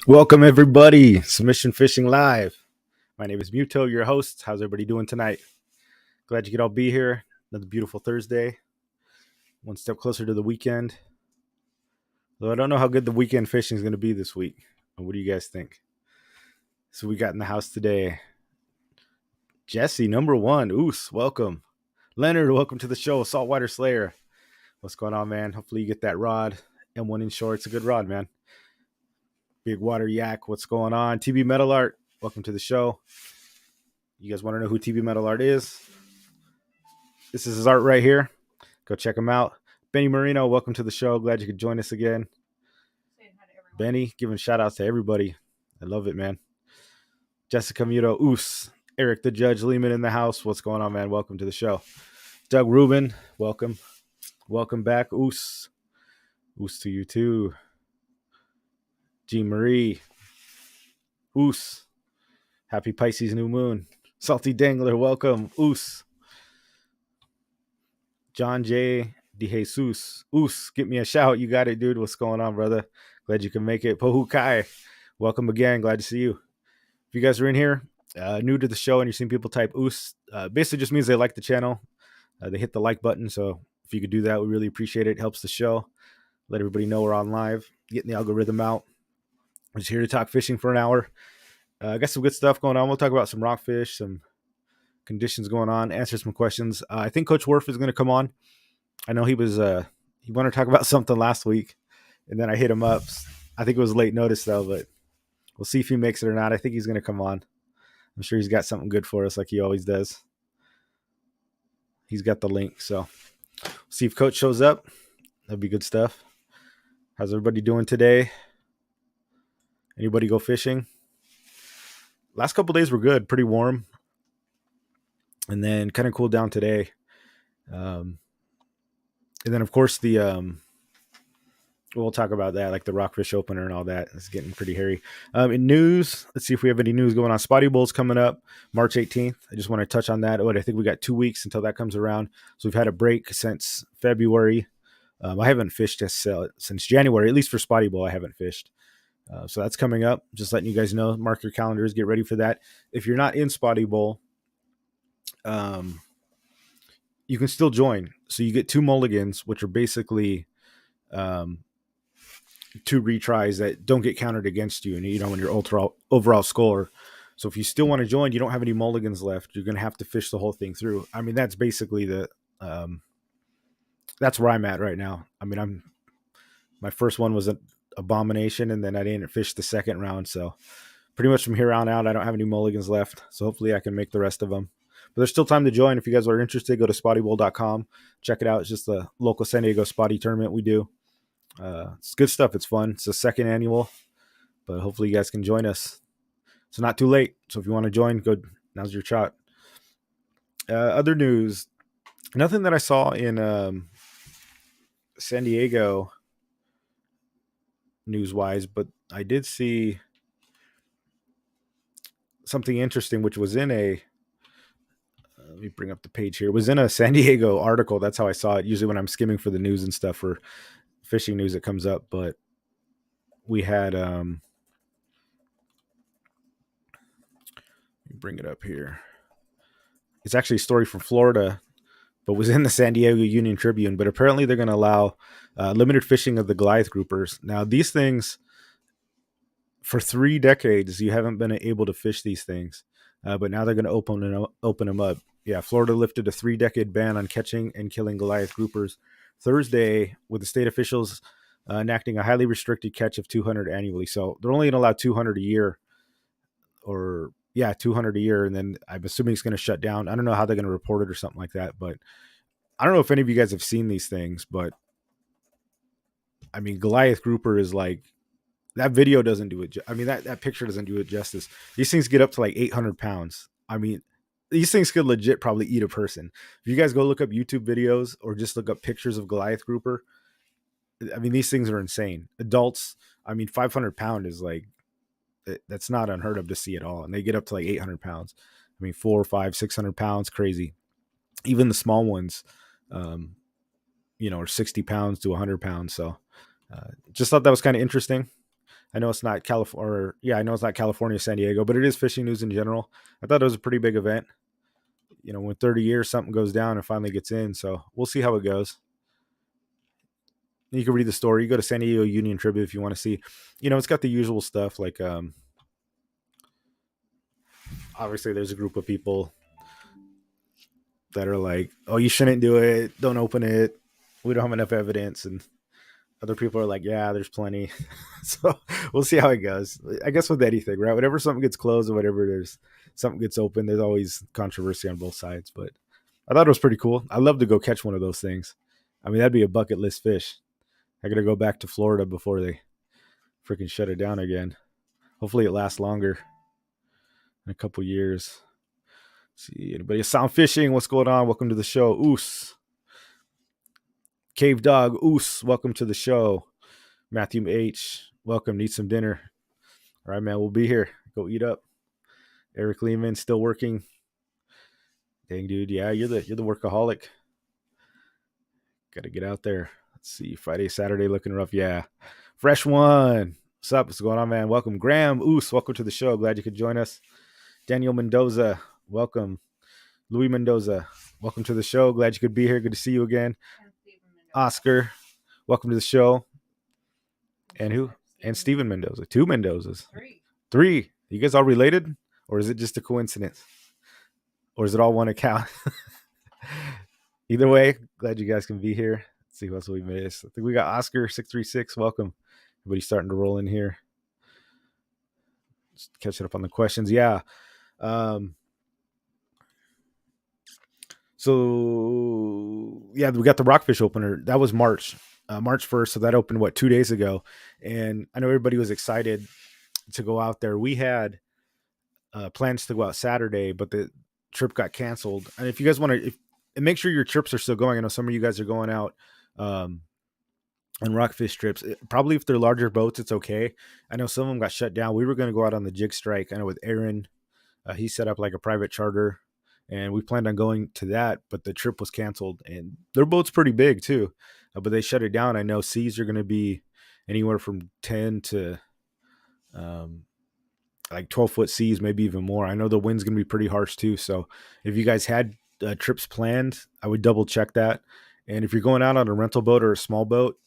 Welcome everybody, Submission Fishing Live. My name is Muto, your host. How's everybody doing tonight? Glad you could all be here. Another beautiful Thursday. One step closer to the weekend. Though I don't know how good the weekend fishing is going to be this week. What do you guys think? So we got in the house today. Jesse, number one. Oos, welcome. Leonard, welcome to the show. Saltwater Slayer. What's going on, man? Hopefully you get that rod. M1 inshore. It's a good rod, man. Big Water Yak, what's going on? TB Metal Art, welcome to the show. You guys want to know who TB Metal Art is? This is his art right here. Go check him out. Benny Marino, welcome to the show. Glad you could join us again. Benny, giving shout outs to everybody. I love it, man. Jessica Muto, Oos. Eric the Judge Lehman in the house. What's going on, man? Welcome to the show. Doug Rubin, welcome. Welcome back, Oos. Oos to you too. Jean Marie. Oos. Happy Pisces new moon. Salty Dangler, welcome. Oos. John J. DeJesus. Oos, get me a shout. You got it, dude. What's going on, brother? Glad you can make it. Pohu Kai, welcome again. Glad to see you. If you guys are in here, new to the show, and you're seeing people type Oos, basically just means they like the channel. They hit the like button. So if you could do that, we really appreciate it. It helps the show. Let everybody know we're on live, getting the algorithm out. I'm just here to talk fishing for an hour. I got some good stuff going on. We'll talk about some rockfish, some conditions going on, answer some questions. I think Coach Worf is going to come on. I know he wanted to talk about something last week, and then I hit him up. I think it was late notice though, but we'll see if he makes it or not. I think he's going to come on. I'm sure he's got something good for us like he always does. He's got the link, so we'll see if Coach shows up. That'd be good stuff. How's everybody doing today? Anybody go fishing? Last couple days were good, pretty warm, and then kind of cooled down today. And then of course we'll talk about that, like the Rockfish opener and all that. It's getting pretty hairy. In news, let's see if we have any news going on. Spotty Bowl's coming up March 18th. I just want to touch on that. I think we got 2 weeks until that comes around. So we've had a break since February. I haven't fished since January, at least for Spotty Bowl. I haven't fished. So that's coming up. Just letting you guys know. Mark your calendars. Get ready for that. If you're not in Spotty Bowl, you can still join. So you get 2 mulligans, which are basically 2 retries that don't get counted against you, and in your overall score. So if you still want to join, you don't have any mulligans left. You're going to have to fish the whole thing through. I mean, that's basically that's where I'm at right now. I mean, my first one was an abomination, and then I didn't fish the second round. So pretty much from here on out, I don't have any mulligans left. So hopefully I can make the rest of them. But there's still time to join. If you guys are interested, go to spottybowl.com. Check it out. It's just the local San Diego spotty tournament we do. It's good stuff. It's fun. It's a second annual, but hopefully you guys can join us. It's not too late. So if you want to join, go. Now's your shot. Other news, nothing that I saw in San Diego news-wise, but I did see something interesting, which was in let me bring up the page here. It was in a San Diego article. That's how I saw it. Usually when I'm skimming for the news and stuff for fishing news, it comes up. But we had let me bring it up here. It's actually a story from Florida, but was in the San Diego Union Tribune. But apparently they're going to allow limited fishing of the Goliath groupers. Now these things, for 3 decades, you haven't been able to fish these things, but now they're going to open them up. Yeah, Florida lifted a 3-decade ban on catching and killing Goliath groupers Thursday, with the state officials enacting a highly restricted catch of 200 annually. So they're only going to allow 200 a year, 200 a year, and then I'm assuming it's going to shut down. I don't know how they're going to report it or something like that, but I don't know if any of you guys have seen these things, but I mean, Goliath grouper is like, that video doesn't do it. I mean, that picture doesn't do it justice. These things get up to like 800 pounds. I mean, these things could legit probably eat a person. If you guys go look up YouTube videos or just look up pictures of Goliath grouper, I mean, these things are insane. Adults, I mean, 500-pound is like, that's not unheard of to see at all. And they get up to like 800 pounds. I mean, 400, 500, 600 pounds, crazy. Even the small ones, are 60 pounds to 100 pounds. So just thought that was kind of interesting. I know it's not California. Yeah, I know it's not California, San Diego, but it is fishing news in general. I thought it was a pretty big event. When 30 years something goes down and finally gets in. So we'll see how it goes. You can read the story. You go to San Diego Union Tribute if you want to see. It's got the usual stuff like obviously there's a group of people that are like, oh, you shouldn't do it. Don't open it. We don't have enough evidence. And other people are like, yeah, there's plenty. So we'll see how it goes. I guess with anything, right? Whenever something gets closed or whatever, there's something gets open. There's always controversy on both sides. But I thought it was pretty cool. I'd love to go catch one of those things. I mean, that'd be a bucket list fish. I got to go back to Florida before they freaking shut it down again. Hopefully it lasts longer in a couple years. See anybody sound fishing? What's going on? Welcome to the show. Oos. Cave Dog. Oos. Welcome to the show. Matthew H. Welcome. Need some dinner. All right, man. We'll be here. Go eat up. Eric Lehman still working. Dang, dude. Yeah, you're the workaholic. Got to get out there. Let's see. Friday, Saturday looking rough. Yeah. Fresh one. What's up? What's going on, man? Welcome. Graham Oos. Welcome to the show. Glad you could join us. Daniel Mendoza. Welcome. Louis Mendoza. Welcome to the show. Glad you could be here. Good to see you again. Oscar. Welcome to the show. And who? And Steven Mendoza. 2 Mendozas. 3. You guys all related? Or is it just a coincidence? Or is it all one account? Either way, glad you guys can be here. Let's see what else we missed. I think we got Oscar 636. Welcome. Everybody's starting to roll in here. Just catching up on the questions. Yeah. So yeah, we got the Rockfish opener. That was March 1st. So that opened 2 days ago. And I know everybody was excited to go out there. We had plans to go out Saturday, but the trip got canceled. And if you guys want to, and make sure your trips are still going. I know some of you guys are going out on Rockfish trips. Probably if they're larger boats, it's okay. I know some of them got shut down. We were going to go out on the Jig Strike. I know with Aaron, he set up like a private charter, and we planned on going to that, but the trip was canceled. And their boat's pretty big too, but they shut it down. I know seas are going to be anywhere from 10 to like 12-foot seas, maybe even more. I know the wind's going to be pretty harsh too. So if you guys had trips planned, I would double check that. And if you're going out on a rental boat or a small boat,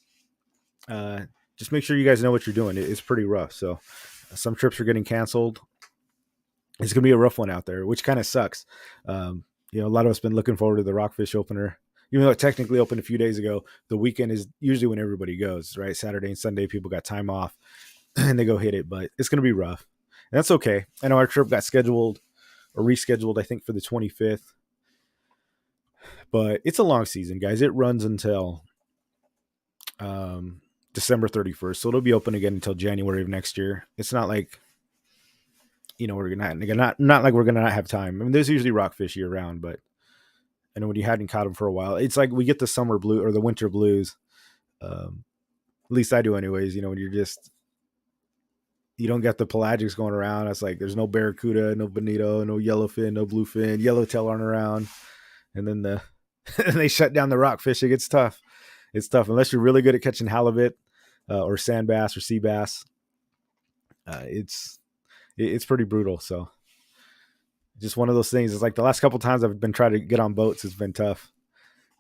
just make sure you guys know what you're doing. It's pretty rough. So some trips are getting canceled. It's going to be a rough one out there, which kind of sucks. A lot of us been looking forward to the Rockfish opener. Even though it technically opened a few days ago, the weekend is usually when everybody goes, right? Saturday and Sunday, people got time off and they go hit it, but it's going to be rough. And that's okay. I know our trip got scheduled or rescheduled, I think, for the 25th. But it's a long season, guys. It runs until December 31st. So it'll be open again until January of next year. It's not like, we're not like we're going to not have time. I mean, there's usually rockfish year round, but I know when you hadn't caught them for a while, it's like we get the summer blue or the winter blues. At least I do anyways, when you don't get the pelagics going around. It's like there's no barracuda, no bonito, no yellowfin, no bluefin, yellowtail aren't around. And then they shut down the rockfish. It gets tough. It's tough unless you're really good at catching halibut or sand bass or sea bass. It's pretty brutal. So just one of those things. It's like the last couple of times I've been trying to get on boats, it's been tough.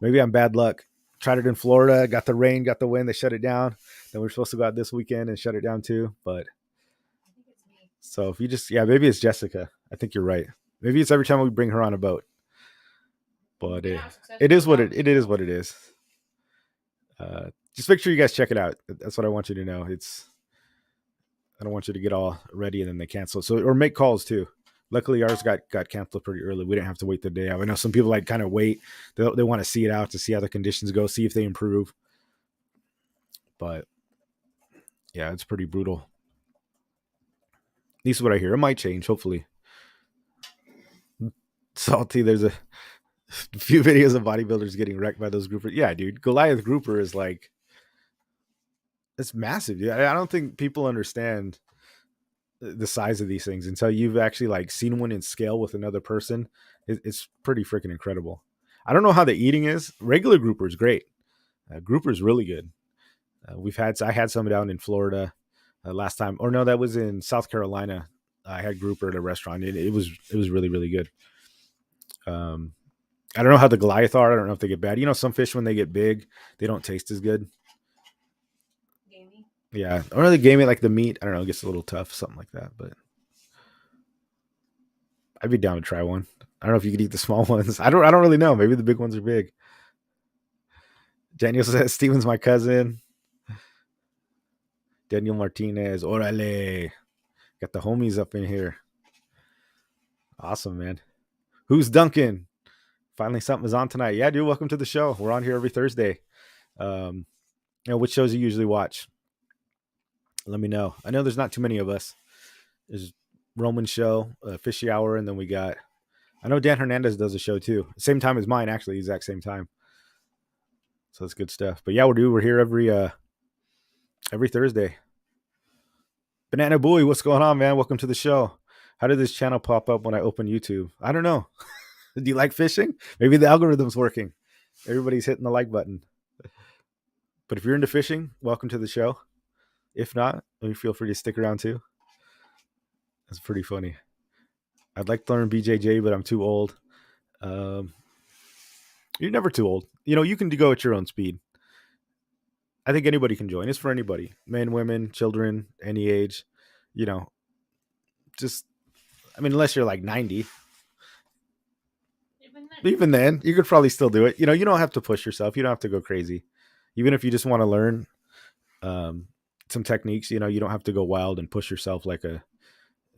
Maybe I'm bad luck. Tried it in Florida, got the rain, got the wind, they shut it down. Then we're supposed to go out this weekend and shut it down too. But so if you maybe it's Jessica. I think you're right. Maybe it's every time we bring her on a boat. But it is what it is what it is. Just make sure you guys check it out. That's what I want you to know. I don't want you to get all ready and then they cancel. So or make calls too. Luckily ours got canceled pretty early. We didn't have to wait the day out. I know some people kind of wait. They want to see it out to see how the conditions go, see if they improve. But yeah, it's pretty brutal. At least what I hear. It might change, hopefully. Salty, there's a few videos of bodybuilders getting wrecked by those groupers. Yeah, dude. Goliath grouper is it's massive. Dude. I don't think people understand the size of these things until you've actually seen one in scale with another person. It's pretty freaking incredible. I don't know how the eating is. Regular grouper is great. Grouper is really good. I had some down in Florida. last time. Or no, that was in South Carolina. I had grouper at a restaurant. It was really really good. I don't know how the Goliath are. I don't know if they get bad. You know, some fish when they get big, they don't taste as good. Gamey. Yeah, or they gamey like the meat. I don't know, it gets a little tough, something like that. But I'd be down to try one. I don't know if you could eat the small ones. I don't really know. Maybe the big ones are big. Daniel says Steven's my cousin. Daniel Martinez, orale. Got the homies up in here. Awesome, man. Who's Duncan? Finally, something is on tonight. Yeah, dude, welcome to the show. We're on here every Thursday. Which shows you usually watch? Let me know. I know there's not too many of us. There's Roman show, Fishy Hour, and then we got. I know Dan Hernandez does a show too. Same time as mine, actually, exact same time. So it's good stuff. But yeah, we're here every Thursday. Banana Boy, what's going on, man? Welcome to the show. How did this channel pop up when I opened YouTube? I don't know. Do you like fishing? Maybe the algorithm's working. Everybody's hitting the like button. But if you're into fishing, welcome to the show. If not, feel free to stick around too. That's pretty funny. I'd like to learn BJJ, but I'm too old. You're never too old. You know, you can go at your own speed. I think anybody can join. It's for anybody. Men, women, children, any age. You know, unless you're like 90. Even then, you could probably still do it. You know, you don't have to push yourself. You don't have to go crazy. Even if you just want to learn some techniques, you know, you don't have to go wild and push yourself like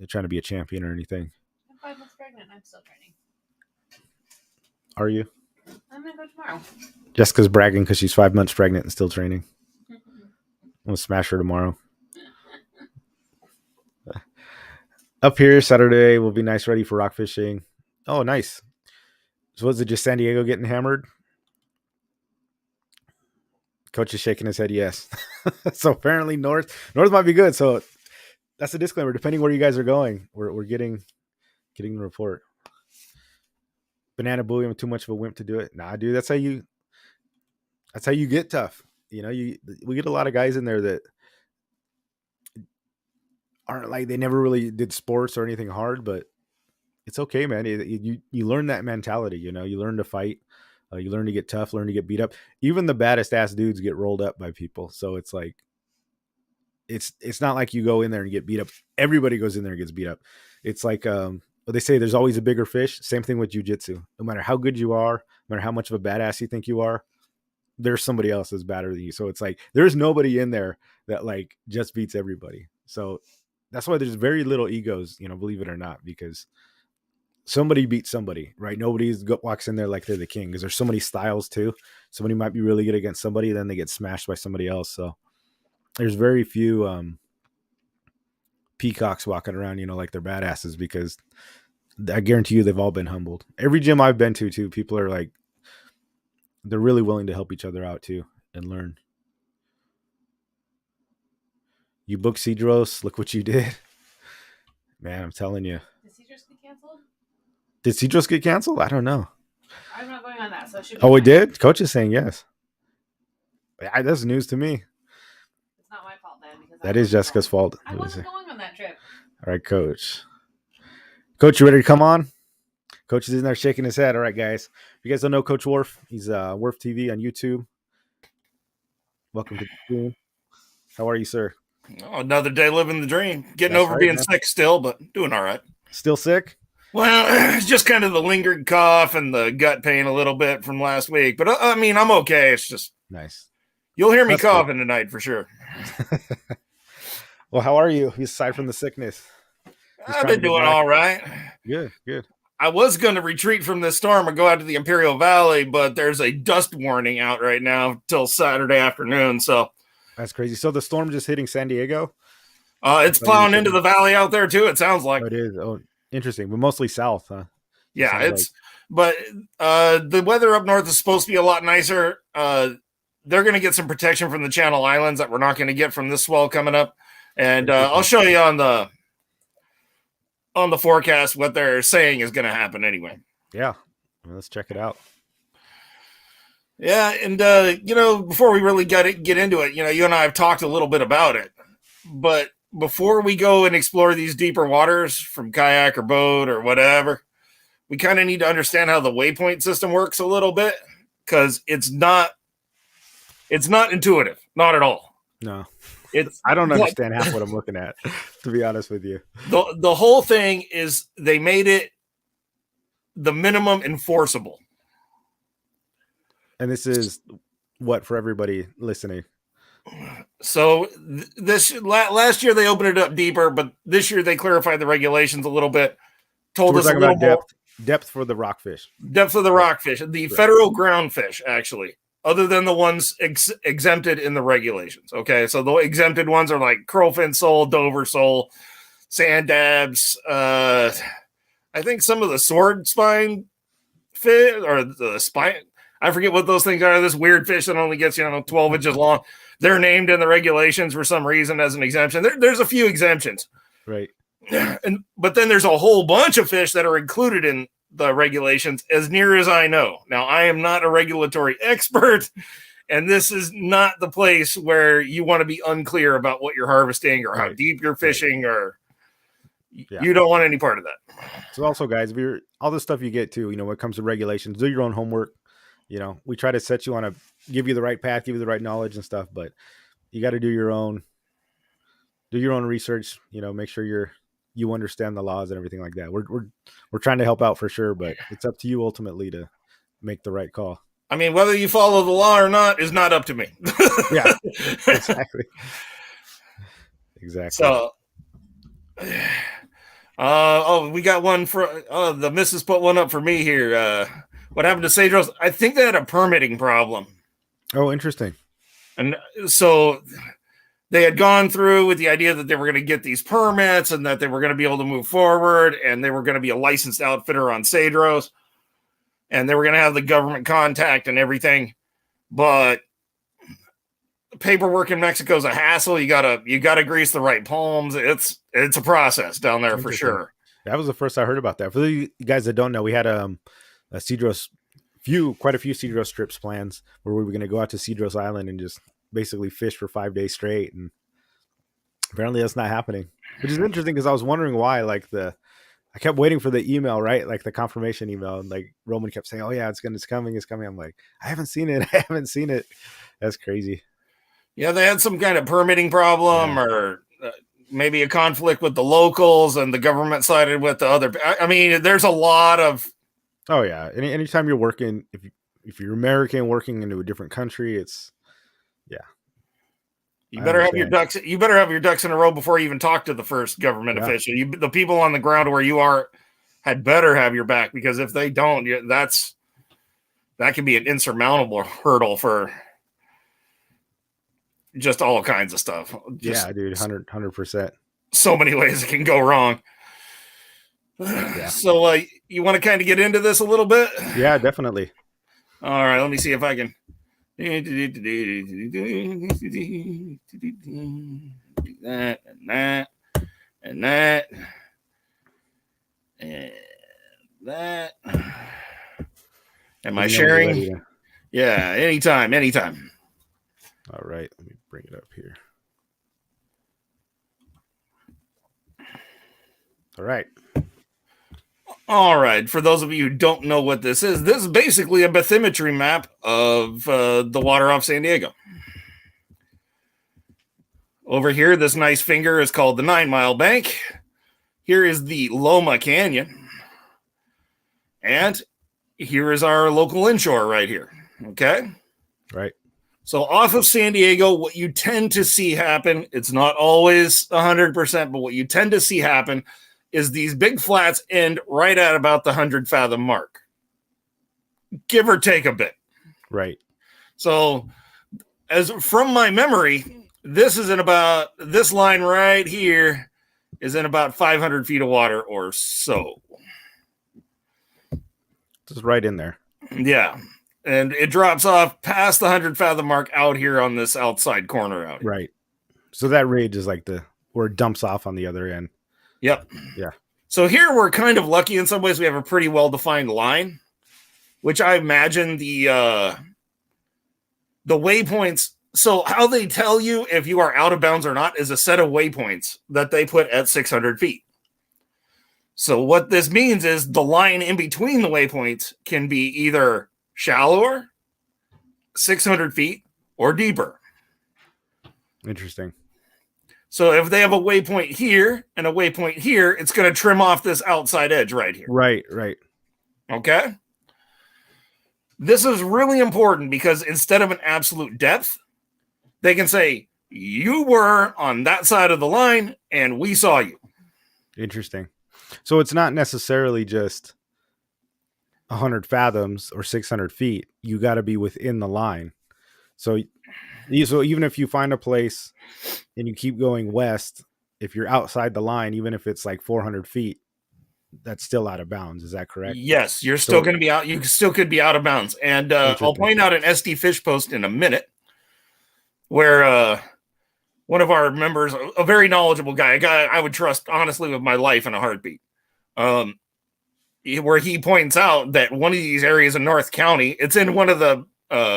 trying to be a champion or anything. I'm 5 months pregnant. I'm still training. Are you? I'm going to go tomorrow. Jessica's bragging because she's 5 months pregnant and still training. I'm going to smash her tomorrow. Up here Saturday will be nice, ready for rock fishing. Oh, nice. So was it just San Diego getting hammered? Coach is shaking his head yes. So apparently North might be good. So that's a disclaimer. Depending where you guys are going, we're getting the report. Banana Bully, I'm too much of a wimp to do it. Nah, dude, that's how you get tough. You know, we get a lot of guys in there that aren't like, they never really did sports or anything hard, but it's okay, man. You learn that mentality, you know, you learn to fight, you learn to get tough, learn to get beat up. Even the baddest ass dudes get rolled up by people. So it's like, it's not like you go in there and get beat up. Everybody goes in there and gets beat up. It's like, they say there's always a bigger fish. Same thing with jiu-jitsu. No matter how good you are, no matter how much of a badass you think you are, there's somebody else that's better than you. So it's like, there's nobody in there that like just beats everybody. So that's why there's very little egos, you know, believe it or not, because somebody beats somebody, right? Nobody walks in there like they're the king, because there's so many styles too. Somebody might be really good against somebody, then they get smashed by somebody else. So there's very few peacocks walking around, you know, like they're badasses, because I guarantee you they've all been humbled. Every gym I've been to too, people are like, they're really willing to help each other out too and learn. You booked Cedros, look what you did. Man, I'm telling you. Did Cedros get canceled? Did Cedros get canceled? I don't know. I'm not going on that, so it should be Oh, fine. it did? Coach is saying yes. That's news to me. It's not my fault then. Because that is Jessica's fault. I wasn't going on that trip. All right, Coach. Coach, you ready to come on? Coach is in there shaking his head. All right, guys. If you guys don't know Coach Worf, he's Worf TV on YouTube. Welcome to the stream. How are you, sir? Oh, another day living the dream. Getting over being sick still, but doing all right. Still sick? Well, it's just kind of the lingering cough and the gut pain a little bit from last week. But I mean, I'm okay. It's just nice. You'll hear me coughing tonight for sure. Well, how are you aside from the sickness? I've been doing all right. Good. I was going to retreat from this storm and go out to the Imperial Valley, but there's a dust warning out right now till Saturday afternoon. So that's crazy. So the storm just hitting San Diego? It's plowing into the valley out there too. It sounds like it is. Oh, interesting, but mostly south, huh? Yeah, but the weather up north is supposed to be a lot nicer. They're going to get some protection from the Channel Islands that we're not going to get from this swell coming up. And I'll show you on the forecast what they're saying is going to happen anyway. Yeah, well, let's check it out. Yeah, and before we really get into it, you and I have talked a little bit about it. But before we go and explore these deeper waters from kayak or boat or whatever, we kind of need to understand how the waypoint system works a little bit, because it's not intuitive, not at all. No, It's I don't understand half what I'm looking at, to be honest with you. The whole thing is they made it the minimum enforceable. And this is what for everybody listening. So this last year they opened it up deeper, but this year they clarified the regulations a little bit. Told us a little more depth for the rockfish. Depth of the rockfish, the federal groundfish, actually, other than the ones exempted in the regulations. Okay, so the exempted ones are like curlfin sole, Dover sole, sand dabs. I think some of the sword spine fish or the spine. I forget what those things are. This weird fish that only gets 12 inches long. They're named in the regulations for some reason as an exemption. There's a few exemptions, right? But then there's a whole bunch of fish that are included in the regulations, as near as I know. Now, I am not a regulatory expert, and this is not the place where you want to be unclear about what you're harvesting or how deep you're fishing, or you don't want any part of that. So also, guys, if you're all the stuff you get to, when it comes to regulations, do your own homework. We try to set you on give you the right path, give you the right knowledge and stuff, but you got to do your own research, make sure you understand the laws and everything like that. We're trying to help out for sure, but it's up to you ultimately to make the right call. I mean, whether you follow the law or not is not up to me. Yeah, exactly. So, we got one for the missus put one up for me here. What happened to Cedros? I think they had a permitting problem. Oh, interesting. And so they had gone through with the idea that they were going to get these permits and that they were going to be able to move forward, and they were going to be a licensed outfitter on Cedros, and they were going to have the government contact and everything. But paperwork in Mexico is a hassle. You gotta grease the right palms. It's a process down there for sure. That was the first I heard about that. For you guys that don't know, we had a Cedros, quite a few Cedros trips plans where we were going to go out to Cedros Island and just basically fish for 5 days straight. And apparently that's not happening, which is interesting because I was wondering why. I kept waiting for the email, right? Like the confirmation email, and like Roman kept saying, "Oh yeah, it's coming." I'm like, I haven't seen it. That's crazy. Yeah, they had some kind of permitting problem, or maybe a conflict with the locals, and the government sided with the other. I mean, there's a lot of. Oh yeah. Anytime you're working, if you're American working into a different country, it's You better have your ducks. You better have your ducks in a row before you even talk to the first government official. The people on the ground where you are had better have your back, because if they don't, that can be an insurmountable hurdle for just all kinds of stuff. Yeah, dude, 100%. So many ways it can go wrong. Yeah. So you want to kind of get into this a little bit? Yeah, definitely. All right, let me see if I can. That and that and that and that. Am I sharing? Yeah, anytime. All right, let me bring it up here. All right. For those of you who don't know what this is basically a bathymetry map of the water off San Diego. Over here, this nice finger is called the 9 Mile Bank. Here is the Jolla Canyon. And here is our local inshore right here. Okay? Right. So off of San Diego, what you tend to see happen, it's not always 100%, but what you tend to see happen is these big flats end right at about the 100 fathom mark, give or take a bit. Right. So as from my memory, this line right here is in about 500 feet of water or so. Just right in there. Yeah. And it drops off past the 100 fathom mark out here on this outside corner out here. Right. So that ridge is like where it dumps off on the other end. Yep. Yeah. So here we're kind of lucky in some ways. We have a pretty well-defined line, which I imagine the waypoints So how they tell you if you are out of bounds or not is a set of waypoints that they put at 600 feet. So what this means is the line in between the waypoints can be either shallower, 600 feet, or deeper. Interesting. So if they have a waypoint here and a waypoint here, it's going to trim off this outside edge right here. Right. Okay? This is really important because instead of an absolute depth, they can say, you were on that side of the line and we saw you. Interesting. So it's not necessarily just 100 fathoms or 600 feet. You got to be within the line. So even if you find a place and you keep going west, if you're outside the line, even if it's like 400 feet, that's still out of bounds. Is that correct? Yes, you're still going to be out. You still could be out of bounds. And I'll point out an SD Fish post in a minute where one of our members, a very knowledgeable guy, a guy I would trust honestly with my life in a heartbeat, where he points out that one of these areas in North County, it's in one of the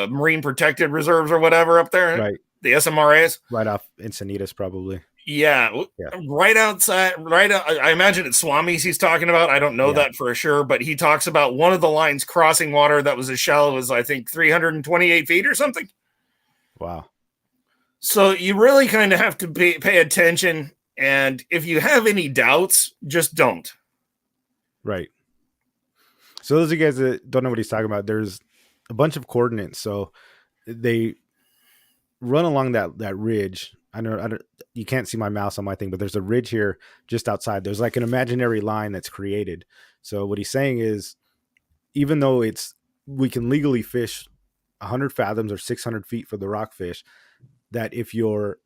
marine protected reserves or whatever up there, right? The SMRAs, right off Encinitas, probably. Yeah, right outside. I imagine it's Swami's he's talking about. I don't know that for sure, but he talks about one of the lines crossing water that was as shallow as I think 328 feet or something. Wow. So you really kind of have to pay attention, and if you have any doubts, just don't. Right. So those of you guys that don't know what he's talking about, there's a bunch of coordinates. So they run along that ridge. I know you can't see my mouse on my thing, but there's a ridge here just outside. There's like an imaginary line that's created. So what he's saying is, even though we can legally fish 100 fathoms or 600 feet for the rockfish, that if you're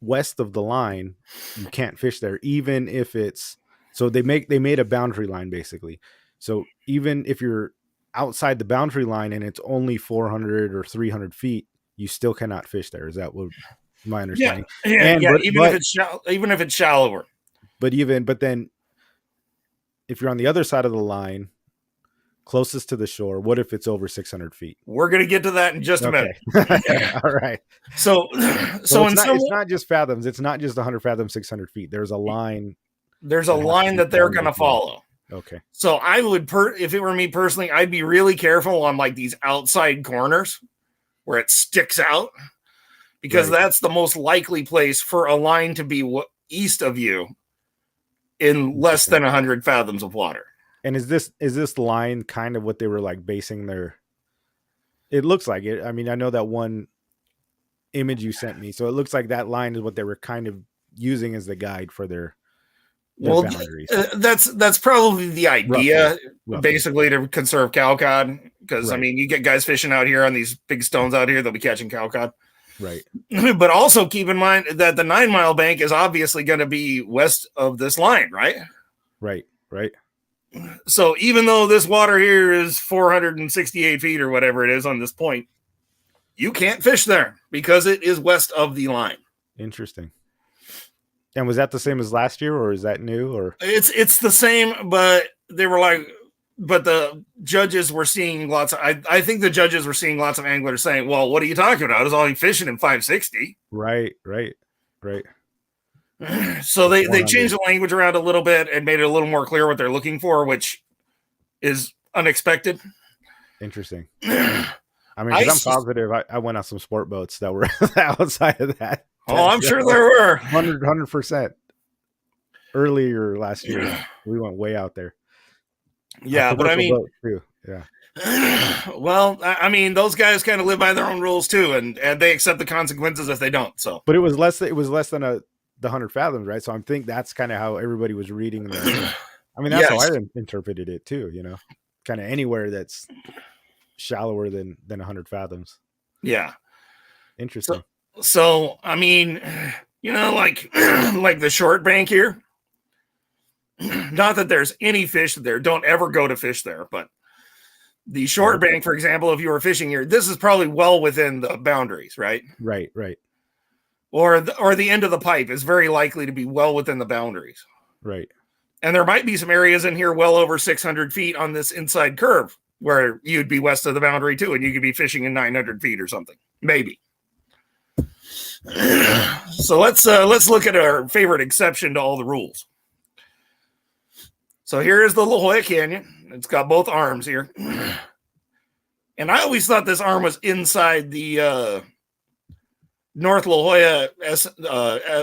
west of the line, you can't fish there, even if it's, so they made a boundary line basically. So even if you're outside the boundary line and it's only 400 or 300 feet, you still cannot fish there. Is that what my understanding? Even if it's shallower. But then if you're on the other side of the line, closest to the shore, what if it's over 600 feet? We're going to get to that in just a minute. All right. So it's not just fathoms. It's not just 100 fathoms, 600 feet. There's a line. There's a line that they're going to follow. Okay. So I would, if it were me personally, I'd be really careful on like these outside corners where it sticks out, because that's the most likely place for a line to be east of you in less than 100 fathoms of water. And is this line kind of what they were like basing their? It looks like it. I mean, I know that one image you sent me, so it looks like that line is what they were kind of using as the guide for their boundaries. That's probably the idea, roughly. Basically to conserve cow cod, because I mean, you get guys fishing out here on these big stones out here, they'll be catching cow cod. Right. But also keep in mind that the 9 Mile bank is obviously going to be west of this line, right? Right. So even though this water here is 468 feet or whatever it is on this point, you can't fish there because it is west of the line. Interesting. And was that the same as last year, or is that new? Or it's the same, but they were like, but the judges were seeing lots of, I think the judges were seeing lots of anglers saying, well, what are you talking about? It's only fishing in 560. Right. So they changed the language around a little bit and made it a little more clear what they're looking for, which is unexpected. Interesting. I mean, I'm positive I went on some sport boats that were outside of that. Oh, I'm sure there were 100%. Earlier last year, we went way out there. Yeah, but I mean, too. Yeah. Well, I mean, those guys kind of live by their own rules too, and they accept the consequences if they don't. So, but it was less than the 100 fathoms, right? So I think that's kind of how everybody was reading the. I mean, that's how I interpreted it too. You know, kind of anywhere that's shallower than 100 fathoms. Yeah. Interesting. So I mean, you know, like the short bank here. Not that there's any fish there. Don't ever go to fish there. But the short bank, for example, if you were fishing here, this is probably well within the boundaries, right? Right. Or the end of the pipe is very likely to be well within the boundaries. Right. And there might be some areas in here well over 600 feet on this inside curve where you'd be west of the boundary too, and you could be fishing in 900 feet or something. Maybe. So let's look at our favorite exception to all the rules. So here is the La Jolla Canyon. It's got both arms here. And I always thought this arm was inside the North La Jolla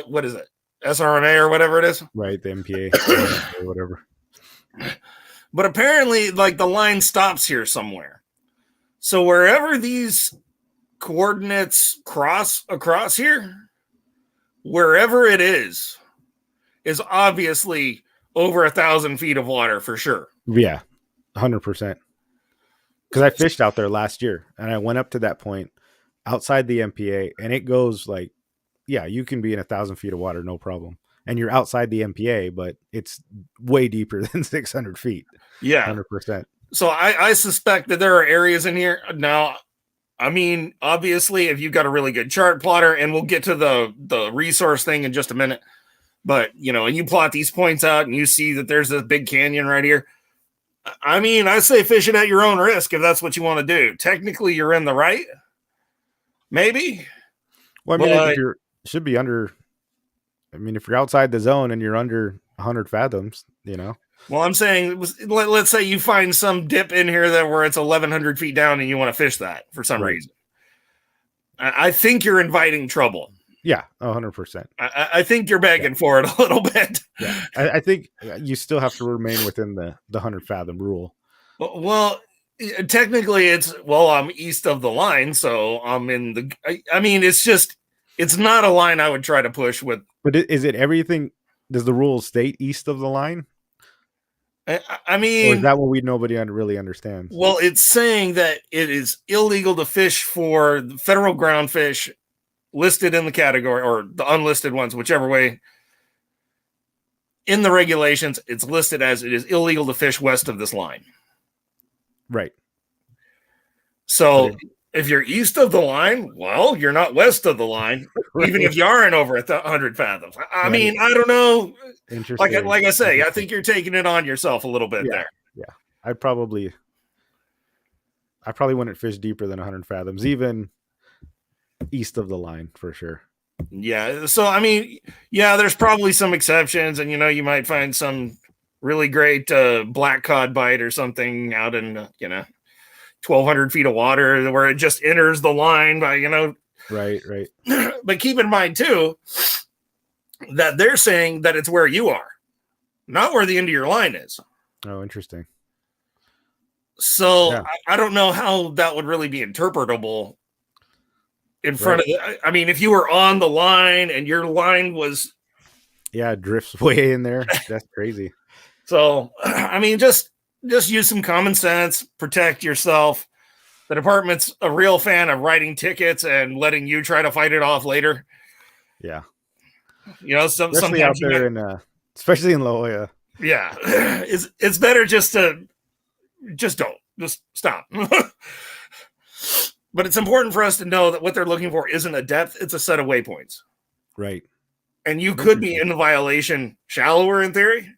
what is it? SRMA or whatever it is. Right, the MPA or whatever. But apparently, like, the line stops here somewhere. So wherever these coordinates cross across here, wherever it is obviously over 1,000 feet of water for sure. Yeah, 100%. Because I fished out there last year, and I went up to that point outside the MPA, and it goes like, yeah, you can be in 1,000 feet of water, no problem. And you're outside the MPA, but it's way deeper than 600 feet. Yeah, 100%. So I suspect that there are areas in here. Now, I mean, obviously, if you've got a really good chart plotter, and we'll get to the resource thing in just a minute, but, you know, and you plot these points out and you see that there's this big canyon right here. I mean, I say fish it at your own risk if that's what you want to do. Technically, you're in the right. Maybe. Well, I mean, if you're should be under. I mean, if you're outside the zone and you're under 100 fathoms, you know. Well, I'm saying, let's say you find some dip in here where it's 1,100 feet down and you want to fish that for some reason. I think you're inviting trouble. Yeah, 100%. I think you're begging for it a little bit. Yeah, I think you still have to remain within the 100 fathom rule. Well, technically I'm east of the line, so I'm in the. I mean, it's not a line I would try to push with. But is it everything? Does the rule state east of the line? I mean, or is that what nobody really understands? Well, it's saying that it is illegal to fish for the federal ground fish listed in the category, or the unlisted ones, whichever way. In the regulations, it's listed as it is illegal to fish west of this line. Right. So if you're east of the line, well, you're not west of the line, right. Even if you aren't over 100 fathoms. I mean, I don't know. Interesting. Like I say, I think you're taking it on yourself a little bit there. Yeah. I probably wouldn't fish deeper than 100 fathoms, even east of the line for sure. Yeah. So, I mean, yeah, there's probably some exceptions, and, you know, you might find some really great black cod bite or something out in, 1,200 feet of water where it just enters the line by, Right. But keep in mind, too, that they're saying that it's where you are, not where the end of your line is. Oh, interesting. So yeah. I don't know how that would really be interpretable in front of I mean, if you were on the line and your line was. Yeah, it drifts way in there. That's crazy. So, I mean, just use some common sense, protect yourself. The department's a real fan of writing tickets and letting you try to fight it off later. Yeah. Especially out there especially in La Jolla. Yeah. It's better just don't. Just stop. But it's important for us to know that what they're looking for isn't a depth, it's a set of waypoints. Right. And you could be in the violation shallower in theory.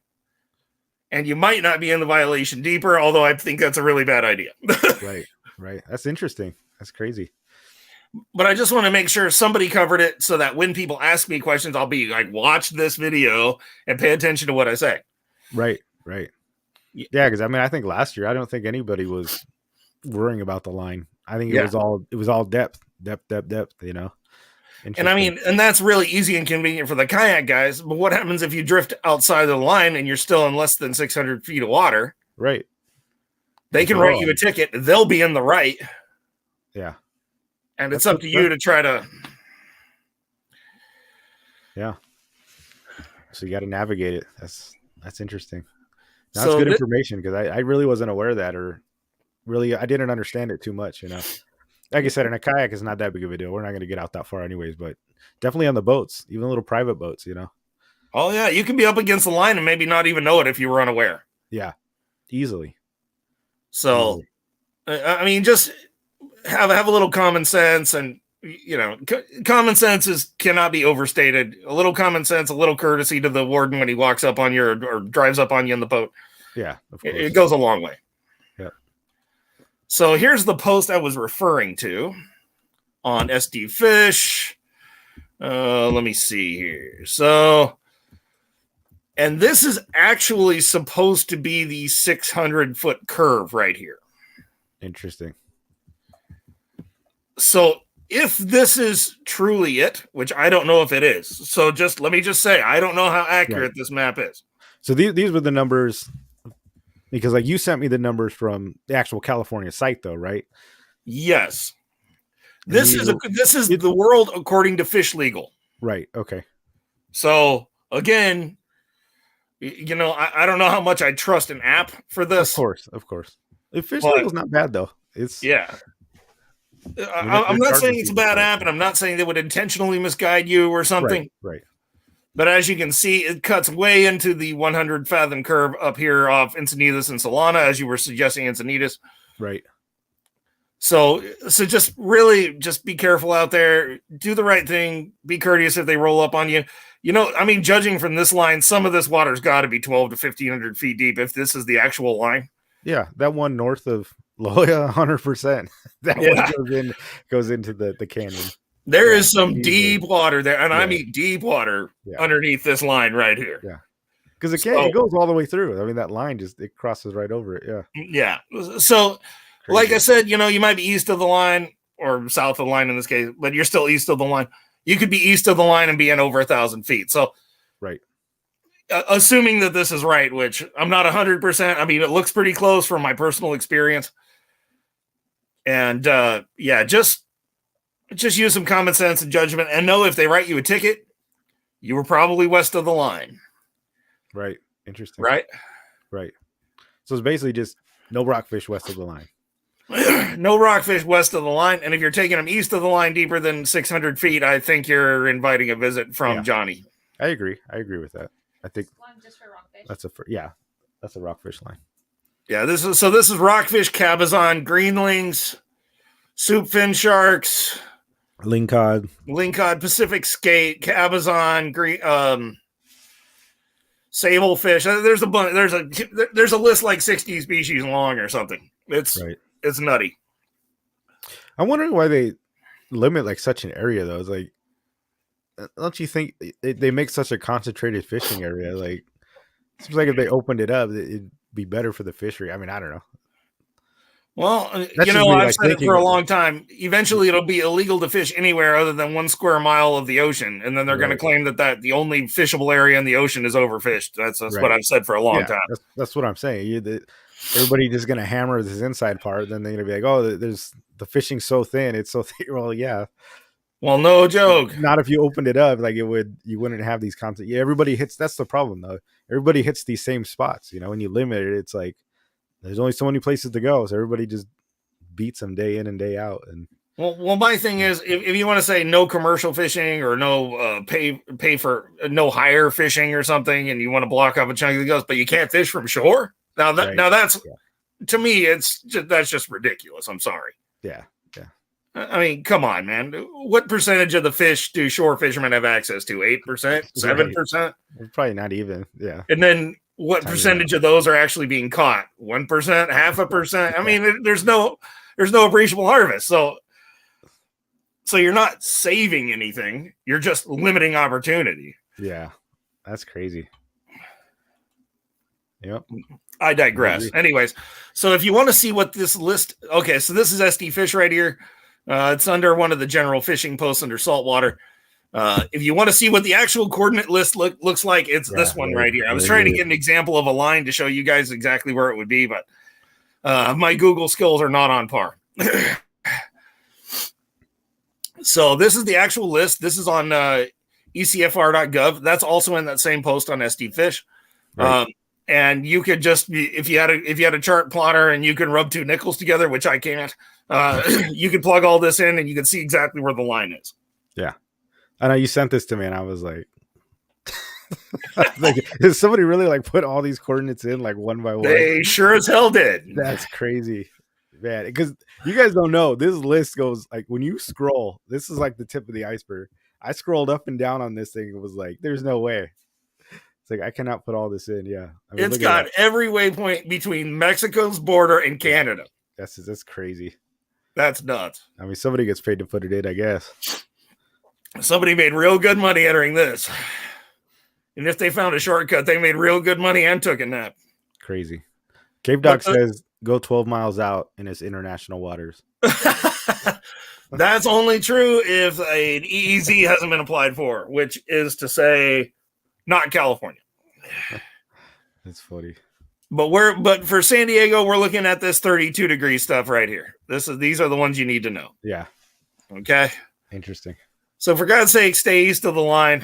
And you might not be in the violation deeper, although I think that's a really bad idea. Right. That's interesting. That's crazy. But I just want to make sure somebody covered it so that when people ask me questions, I'll be like, watch this video and pay attention to what I say. Right. Yeah, because I mean, I think last year, I don't think anybody was worrying about the line. I think it was all depth, you know. And I mean, and that's really easy and convenient for the kayak guys. But what happens if you drift outside of the line and you're still in less than 600 feet of water? Right. They can write you a ticket. They'll be in the right. Yeah. And it's up to you to try to. Yeah. So you got to navigate it. That's interesting. That's good information, because I really wasn't aware of that, or really I didn't understand it too much, you know. Like I said, in a kayak, it's not that big of a deal. We're not going to get out that far anyways, but definitely on the boats, even little private boats, you know. Oh, yeah. You can be up against the line and maybe not even know it if you were unaware. Yeah. Easily. So, I mean, just have a little common sense, and, common sense cannot be overstated. A little common sense, a little courtesy to the warden when he walks up on you or drives up on you in the boat. Yeah. Of course. It goes a long way. Yeah. So here's the post I was referring to on SD Fish. Let me see here. So, and this is actually supposed to be the 600-foot curve right here. Interesting. So if this is truly it, which I don't know if it is, so let me just say, I don't know how accurate this map is. So these were the numbers, because like you sent me the numbers from the actual California site, though, right? Yes. This is the world according to Fish Legal. Right. Okay. So again, I don't know how much I trust an app for this. Of course. Fish Legal's not bad though. It's I'm not saying it's a bad app, and I'm not saying they would intentionally misguide you or something. Right. But as you can see, it cuts way into the 100 fathom curve up here off Encinitas and Solana, as you were suggesting Encinitas. Right. So just be careful out there. Do the right thing. Be courteous if they roll up on you. Judging from this line, some of this water's got to be 12 to 1,500 feet deep if this is the actual line. Yeah, that one north of La Jolla, 100%. That one goes into the canyon. There is some deep water there, and I mean deep water underneath this line right here. Yeah, because the canyon goes all the way through. I mean, that line it crosses right over it. Yeah. So, like I said, you might be east of the line or south of the line in this case, but you're still east of the line. You could be east of the line and be in over 1,000 feet. So, right. Assuming that this is right, which I'm not 100%. I mean, it looks pretty close from my personal experience. And just use some common sense and judgment, and know if they write you a ticket, you were probably west of the line. Right. Interesting. Right. So it's basically just no rockfish west of the line. No rockfish west of the line. And if you're taking them east of the line deeper than 600 feet, I think you're inviting a visit from Johnny. I agree with that. I think just for rockfish. That's a rockfish line. Yeah, this is rockfish, cabezon, greenlings, soup fin sharks, lingcod, Pacific skate, cabezon, sable fish. There's a list like 60 species long or something. It's nutty. I'm wondering why they limit like such an area though. It's like, don't you think they make such a concentrated fishing area? Like, it seems like if they opened it up, it'd be better for the fishery. I mean, I don't know. Well, I've said it for a long time. Eventually, it'll be illegal to fish anywhere other than 1 square mile of the ocean, and then they're going to claim that the only fishable area in the ocean is overfished. That's what I've said for a long time. That's what I'm saying. Everybody just going to hammer this inside part, then they're going to be like, "Oh, there's the fishing's so thin, it's so thin." Well, yeah. Well, no joke. Not if you opened it up, like you wouldn't have these content. Yeah, everybody hits. That's the problem, though. Everybody hits these same spots. When you limit it, it's like there's only so many places to go, so everybody just beats them day in and day out. And well, my thing is, if you want to say no commercial fishing or no pay for no hire fishing or something, and you want to block off a chunk of the coast, but you can't fish from shore. Now that's to me, that's just ridiculous. I'm sorry. Yeah. I mean, come on, man. What percentage of the fish do shore fishermen have access to? 8%? 7%? Probably not even. Yeah. And then what percentage of those are actually being caught? 1%? 0.5%? I mean, there's no appreciable harvest. So you're not saving anything. You're just limiting opportunity. Yeah. That's crazy. Yep. I digress. Anyways, so if you want to see what this list, okay, so this is SD Fish right here. It's under one of the general fishing posts under saltwater. If you want to see what the actual coordinate list looks like, it's this one right here. I was trying to get an example of a line to show you guys exactly where it would be, but my Google skills are not on par. So this is the actual list. This is on ecfr.gov. That's also in that same post on SD Fish. Right. And you could just if you had a chart plotter and you could rub 2 nickels together, which I can't, you could plug all this in and you can see exactly where the line is. Yeah. I know you sent this to me and I was like, did somebody really like put all these coordinates in like one by one? They sure as hell did. That's crazy, man. Because you guys don't know, this list goes like when you scroll, this is like the tip of the iceberg. I scrolled up and down on this thing. It was like, there's no way. It's like, I cannot put all this in. Yeah. I mean, it's got every waypoint between Mexico's border and Canada. That's crazy. That's nuts. I mean, somebody gets paid to put it in, I guess. Somebody made real good money entering this. And if they found a shortcut, they made real good money and took a nap. Crazy. Cave Dog says go 12 miles out in its international waters. That's only true if an EEZ hasn't been applied for, which is to say, not California. That's funny. But for San Diego, we're looking at this 32-degree stuff right here. These are the ones you need to know. Yeah. Okay. Interesting. So for God's sake, stay east of the line.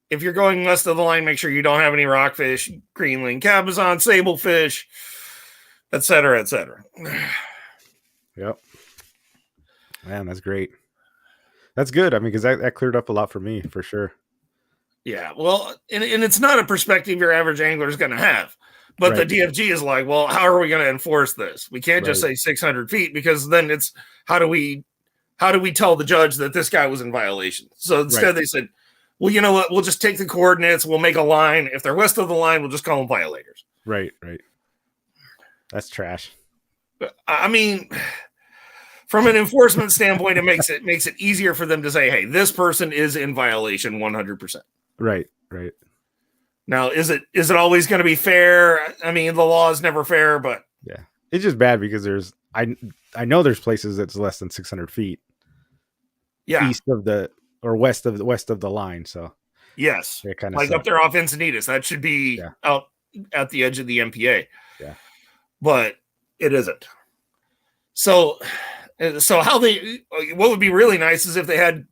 If you're going west of the line, make sure you don't have any rockfish, greenling, cabezon, sablefish, etc., etc. Yep. Man, that's great. That's good. I mean, because that cleared up a lot for me, for sure. Yeah, well, and it's not a perspective your average angler is going to have. But Right. the DFG is like, well, how are we going to enforce this? We can't just say 600 feet because then it's how do we tell the judge that this guy was in violation? So instead they said, well, you know what? We'll just take the coordinates. We'll make a line. If they're west of the line, we'll just call them violators. Right. That's trash. I mean, from an enforcement standpoint, it makes it easier for them to say, hey, this person is in violation 100%. Right. Now, is it always going to be fair? I mean, the law is never fair, but yeah, it's just bad because I know there's places that's less than 600 feet. Yeah, east of the or west of the line. So yes, it kind of like up there off Encinitas, that should be out at the edge of the MPA. Yeah, but it isn't. So how what would be really nice is if they had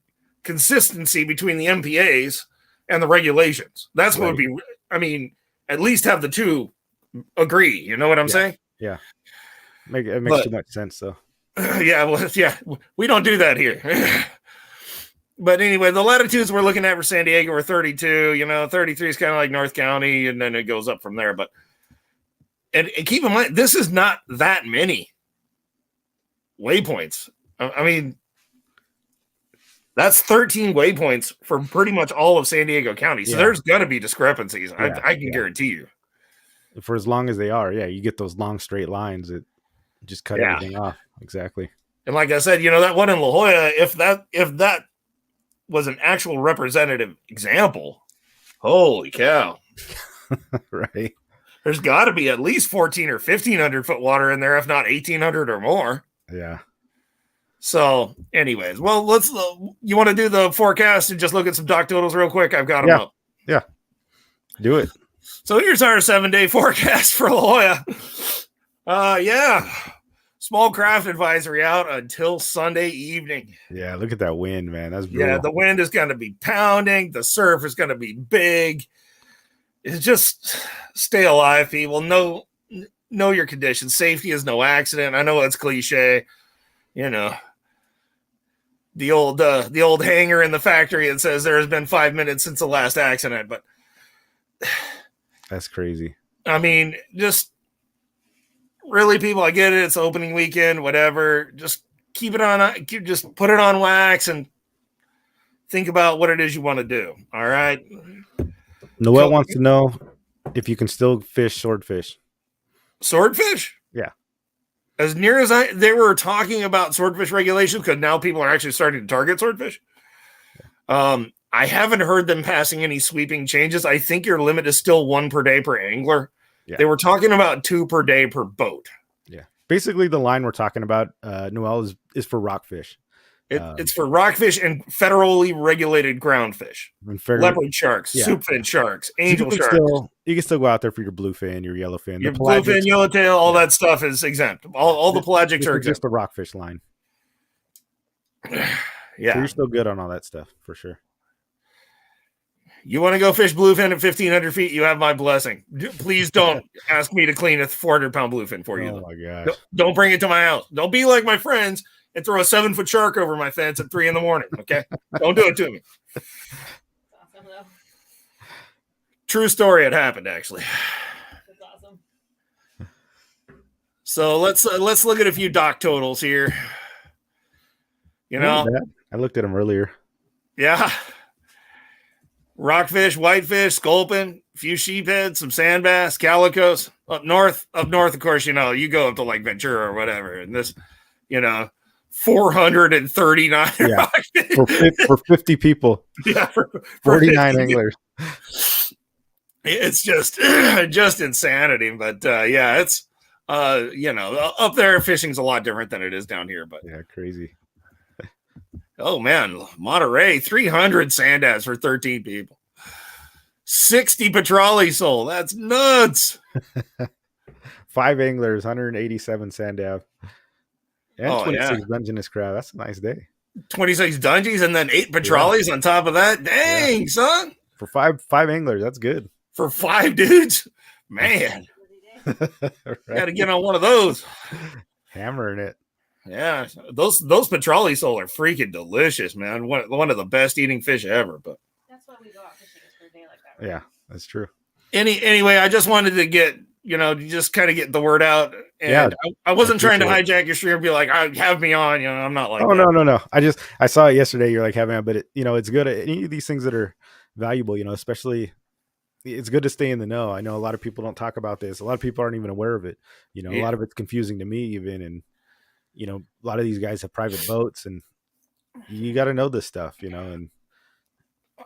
consistency between the MPAs and the regulations. That's what would be. I mean, at least have the two agree. You know what I'm saying? Yeah, it makes too much sense though. We don't do that here. But anyway, the latitudes we're looking at for San Diego are 32. 33 is kind of like North County, and then it goes up from there. But and keep in mind, this is not that many waypoints. I mean, that's 13 waypoints for pretty much all of San Diego County. So there's going to be discrepancies. I can guarantee you. For as long as they are, you get those long straight lines that just cut everything off. Exactly. And like I said, that one in La Jolla, if that was an actual representative example, holy cow. Right. There's got to be at least 1,400 or 1,500 foot water in there, if not 1,800 or more. Yeah. So, anyways, well, you want to do the forecast and just look at some dock totals real quick? I've got them up. Yeah. Do it. So here's our 7-day forecast for La Jolla. Small craft advisory out until Sunday evening. Yeah, look at that wind, man. That's brutal. Yeah, the wind is going to be pounding. The surf is going to be big. It's just stay alive, people. Know your conditions. Safety is no accident. I know it's cliche. The old hanger in the factory that says there has been 5 minutes since the last accident, but that's crazy. I mean, just really, people, I get it. It's opening weekend, whatever. Just just put it on wax and think about what it is you want to do. All right. Noel wants to know if you can still fish swordfish. Swordfish? Yeah. As near as they were talking about swordfish regulations, because now people are actually starting to target swordfish. I haven't heard them passing any sweeping changes. I think your limit is still 1 per day per angler. Yeah. They were talking about 2 per day per boat. Yeah. Basically, the line we're talking about, Noel, is for rockfish. It's for rockfish and federally regulated groundfish. Leopard sharks, soupfin sharks, angel sharks. You can still go out there for your bluefin, your yellowfin. Your bluefin, yellowtail, all that stuff is exempt. All the pelagics are exempt. Just the rockfish line. Yeah. So you're still good on all that stuff, for sure. You want to go fish bluefin at 1,500 feet, you have my blessing. Please don't ask me to clean a 400-pound bluefin for you. Oh, my gosh. Don't bring it to my house. Don't be like my friends and throw a 7-foot shark over my fence at 3 a.m, okay? Don't do it to me. Awesome, though. True story. It happened, actually. That's awesome. So let's look at a few dock totals here. I looked at them earlier. Yeah. Rockfish, whitefish, sculpin, a few sheepheads, some sand bass, calicos. Up north, of course, you go up to like Ventura or whatever. And this, 439 Yeah. rockfish. For 50 people, Yeah, for 49 50. anglers. It's just insanity. But yeah, it's up there fishing's a lot different than it is down here. But Yeah, crazy. oh man, Monterey, 300 sandads for 13 people. 60 petrale sold. That's nuts. 5 anglers, 187 sand dab, and 26 Dungeness crab. That's a nice day. 26 dungeons and then 8 petrales on top of that. Dang, son. For five anglers, that's good. For 5 dudes, man. Right. Got to get on one of those. Hammering it. Yeah, those petrale sole are freaking delicious, man. One of the best eating fish ever. But that's why we go out fishing, is for a day like that. Right? Yeah, that's true. Anyway, I just wanted to get just kind of get the word out. And Yeah, I wasn't trying to hijack your stream and be like, have me on. I'm not like. Oh that. No. I saw it yesterday. You're like having, but it's good. Any of these things that are valuable, especially. It's good to stay in the know. I know a lot of people don't talk about this. A lot of people aren't even aware of it. A lot of it's confusing to me even, and a lot of these guys have private boats, and you got to know this stuff, and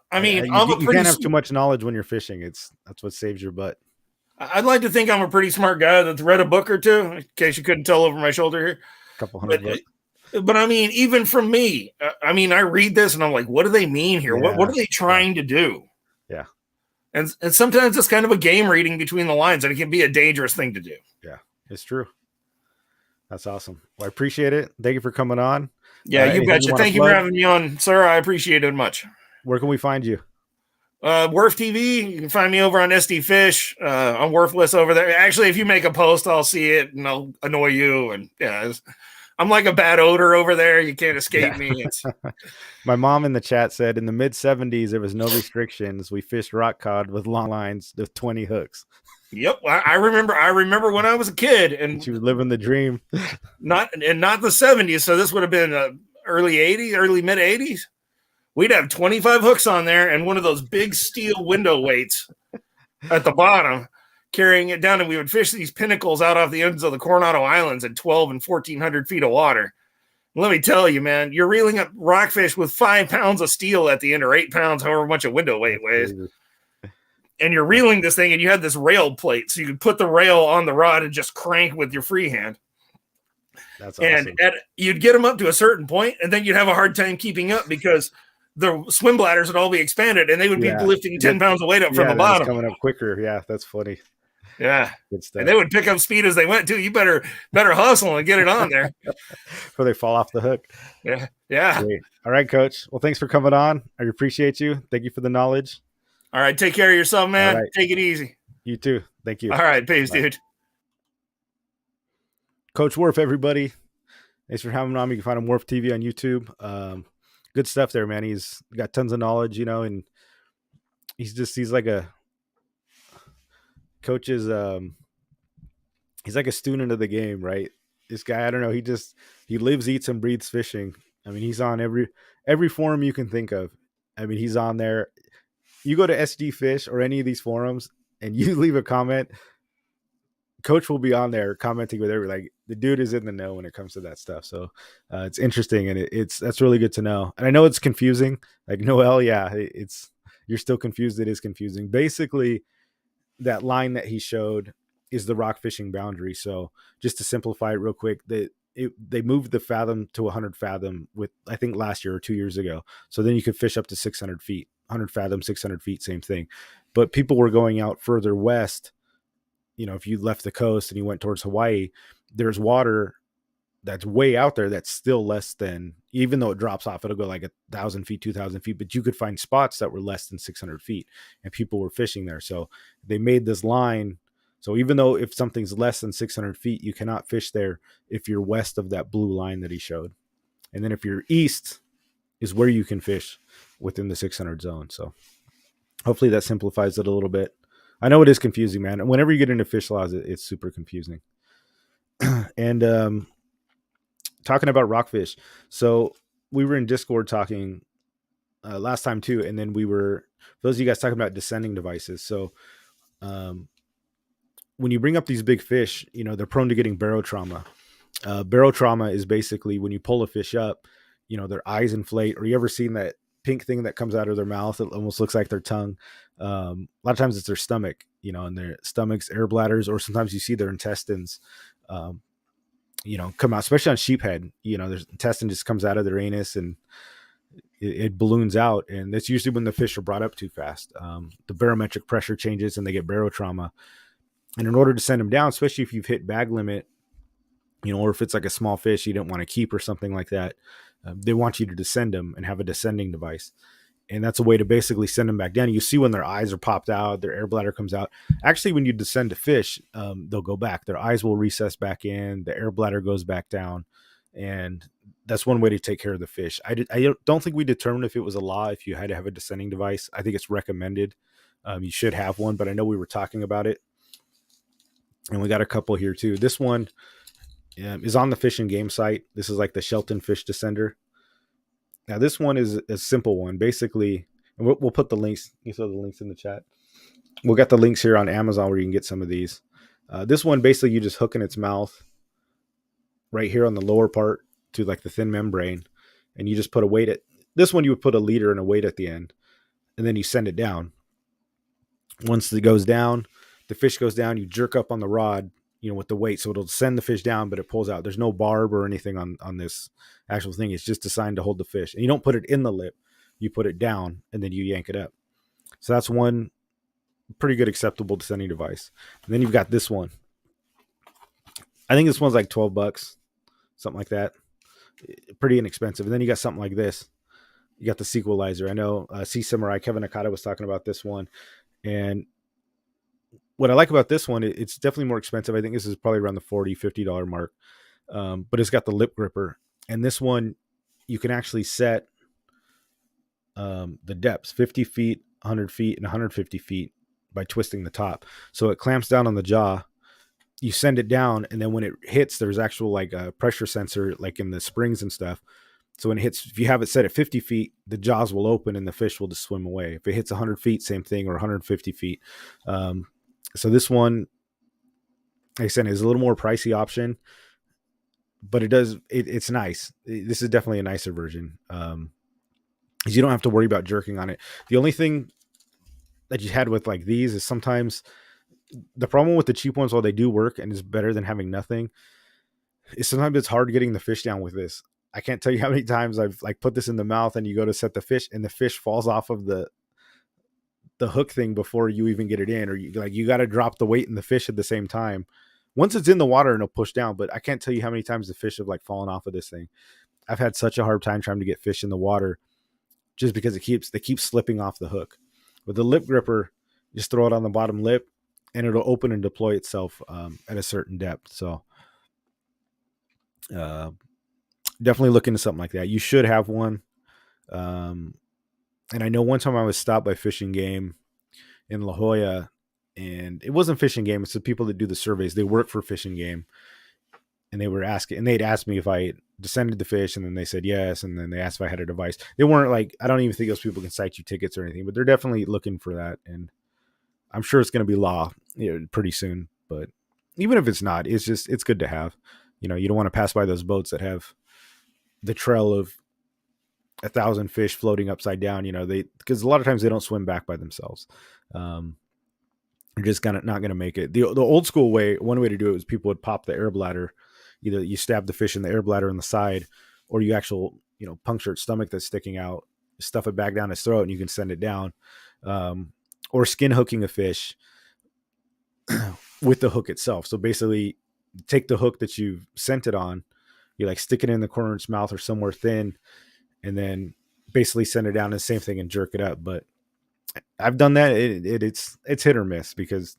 I mean, you can't have too much knowledge when you're fishing. That's what saves your butt. I'd like to think I'm a pretty smart guy that's read a book or two, in case you couldn't tell over my shoulder here. A couple hundred books. But I mean, even from me, I read this and I'm like, what do they mean here? Yeah. What are they trying to do? Yeah. And sometimes it's kind of a game reading between the lines, and it can be a dangerous thing to do. Yeah, it's true. That's awesome. Well, I appreciate it. Thank you for coming on. Yeah, you betcha. Thank you for having me on, sir. I appreciate it much. Where can we find you? Wharf TV. You can find me over on SD Fish. I'm worthless over there. Actually, if you make a post, I'll see it and I'll annoy you. And yeah, I'm like a bad odor over there. You can't escape me. My mom in the chat said in the mid 70s, there was no restrictions. We fished rock cod with long lines with 20 hooks. Yep. I remember when I was a kid, and she was living the dream. not the 70s. So this would have been early 80s, early mid 80s. We'd have 25 hooks on there and one of those big steel window weights at the bottom, carrying it down, and we would fish these pinnacles out off the ends of the Coronado Islands at 12 and 1,400 feet of water. Let me tell you, man, you're reeling up rockfish with 5 pounds of steel at the end, or 8 pounds, however much a window weight weighs. And you're reeling this thing, and you had this rail plate, so you could put the rail on the rod and just crank with your free hand. That's awesome. And you'd get them up to a certain point, and then you'd have a hard time keeping up because the swim bladders would all be expanded, and they would be lifting 10 pounds of weight up from the bottom. Coming up quicker. Yeah, that's funny. Yeah. Good stuff. And they would pick up speed as they went too. You better hustle and get it on there before they fall off the hook. Yeah. Yeah. Great. All right, Coach. Well, thanks for coming on. I appreciate you. Thank you for the knowledge. All right. Take care of yourself, man. Right. Take it easy. You too. Thank you. All right. Peace, dude. Coach Wharf, everybody. Thanks for having him on. You can find him Wharf TV on YouTube. Good stuff there, man. He's got tons of knowledge, and he's like a coach is he's like a student of the game, right? This guy, I don't know, he lives, eats, and breathes fishing. I mean, he's on every forum you can think of. I mean, he's on there. You go to SD Fish or any of these forums and you leave a comment, Coach will be on there commenting with everybody. Like, the dude is in the know when it comes to that stuff. So it's interesting, and that's really good to know. And I know it's confusing. Like Noel, yeah, you're still confused. It is confusing. Basically, that line that he showed is the rock fishing boundary. So just to simplify it real quick, they moved the fathom to 100 fathom with, I think, last year or 2 years ago. So then you could fish up to 600 feet, 100 fathom, 600 feet, same thing. But people were going out further west. If you left the coast and you went towards Hawaii, there's water that's way out there that's still less than, even though it drops off, it'll go like 1,000 feet, 2,000 feet, but you could find spots that were less than 600 feet and people were fishing there. So they made this line. So even though if something's less than 600 feet, you cannot fish there if you're west of that blue line that he showed. And then if you're east is where you can fish within the 600 zone. So hopefully that simplifies it a little bit. I know it is confusing, man. Whenever you get into fish laws, it's super confusing. And talking about rockfish. So we were in Discord talking last time too. And then we were, those of you guys talking about descending devices. So when you bring up these big fish, they're prone to getting barotrauma. Barotrauma is basically when you pull a fish up, their eyes inflate, or you ever seen that pink thing that comes out of their mouth? It almost looks like their tongue. A lot of times it's their stomach, and their stomachs, air bladders, or sometimes you see their intestines, come out, especially on sheephead. Their intestine just comes out of their anus and it balloons out. And that's usually when the fish are brought up too fast. The barometric pressure changes and they get barotrauma. And in order to send them down, especially if you've hit bag limit, or if it's like a small fish you don't want to keep or something like that, they want you to descend them and have a descending device. And that's a way to basically send them back down. You see when their eyes are popped out, their air bladder comes out. Actually, when you descend a fish, they'll go back. Their eyes will recess back in, the air bladder goes back down. And that's one way to take care of the fish. I don't think we determined if it was a law if you had to have a descending device. I think it's recommended. You should have one, but I know we were talking about it. And we got a couple here too. This one is on the Fish and Game site. This is like the Shelton fish descender. Now this one is a simple one. Basically, and we'll put the links. You saw the links in the chat. We'll get the links here on Amazon where you can get some of these. This one, basically, you just hook in its mouth right here on the lower part to like the thin membrane, and you just put a weight at this one. You would put a leader and a weight at the end, and then you send it down. Once it goes down, the fish goes down. You jerk up on the rod, with the weight, so it'll send the fish down, but it pulls out. There's no barb or anything on this actual thing. It's just designed to hold the fish, and you don't put it in the lip. You put it down, and then you yank it up. So that's one pretty good acceptable descending device. And then you've got this one. I think this one's like $12, something like that. Pretty inexpensive. And then you got something like this. You got the Sequelizer. I know Sea Samurai Kevin Nakata was talking about this one, and what I like about this one, it's definitely more expensive. I think this is probably around the $40, $50 mark. But it's got the lip gripper. And this one, you can actually set the depths, 50 feet, 100 feet, and 150 feet by twisting the top. So it clamps down on the jaw. You send it down, and then when it hits, there's actual like a pressure sensor, like in the springs and stuff. So when it hits, if you have it set at 50 feet, the jaws will open and the fish will just swim away. If it hits 100 feet, same thing, or 150 feet. So this one, like I said, is a little more pricey option, but it's nice. This is definitely a nicer version. Because you don't have to worry about jerking on it. The only thing that you had with like these is sometimes the problem with the cheap ones, while they do work and is better than having nothing, is sometimes it's hard getting the fish down with this. I can't tell you how many times I've like put this in the mouth and you go to set the fish and the fish falls off of the hook thing before you even get it in, or you got to drop the weight in the fish at the same time. Once it's in the water and it'll push down, but I can't tell you how many times the fish have like fallen off of this thing. I've had such a hard time trying to get fish in the water just because they keep slipping off the hook. With the lip gripper, just throw it on the bottom lip and it'll open and deploy itself at a certain depth. So definitely look into something like that. You should have one. And I know one time I was stopped by Fish and Game in La Jolla, and it wasn't Fish and Game. It's the people that do the surveys. They work for Fish and Game, and they'd asked me if I descended the fish, and then they said yes, and then they asked if I had a device. They weren't like, I don't even think those people can cite you tickets or anything, but they're definitely looking for that, and I'm sure it's going to be law pretty soon. But even if it's not, it's good to have. You don't want to pass by those boats that have the trail of 1,000 fish floating upside down, because a lot of times they don't swim back by themselves. They're just not going to make it. The old school way, one way to do it was people would pop the air bladder. Either you stab the fish in the air bladder on the side, or you puncture its stomach that's sticking out, stuff it back down its throat, and you can send it down. Or skin hooking a fish with the hook itself. So basically, take the hook that you've sent it on, you like stick it in the corner of its mouth or somewhere thin, and then basically send it down, the same thing, and jerk it up. But I've done that. It's hit or miss, because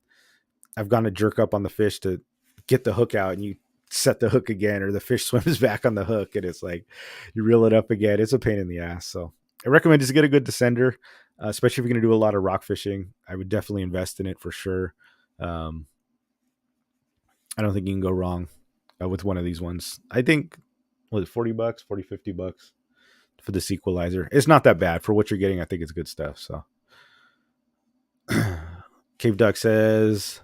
I've gone to jerk up on the fish to get the hook out, and you set the hook again, or the fish swims back on the hook, and it's like you reel it up again. It's a pain in the ass. So I recommend just get a good descender, especially if you're going to do a lot of rock fishing. I would definitely invest in it for sure. I don't think you can go wrong with one of these ones. I think, was it $40, $40, $50 for the Sequelizer? It's not that bad for what you're getting. I think it's good stuff. So Cave Duck says,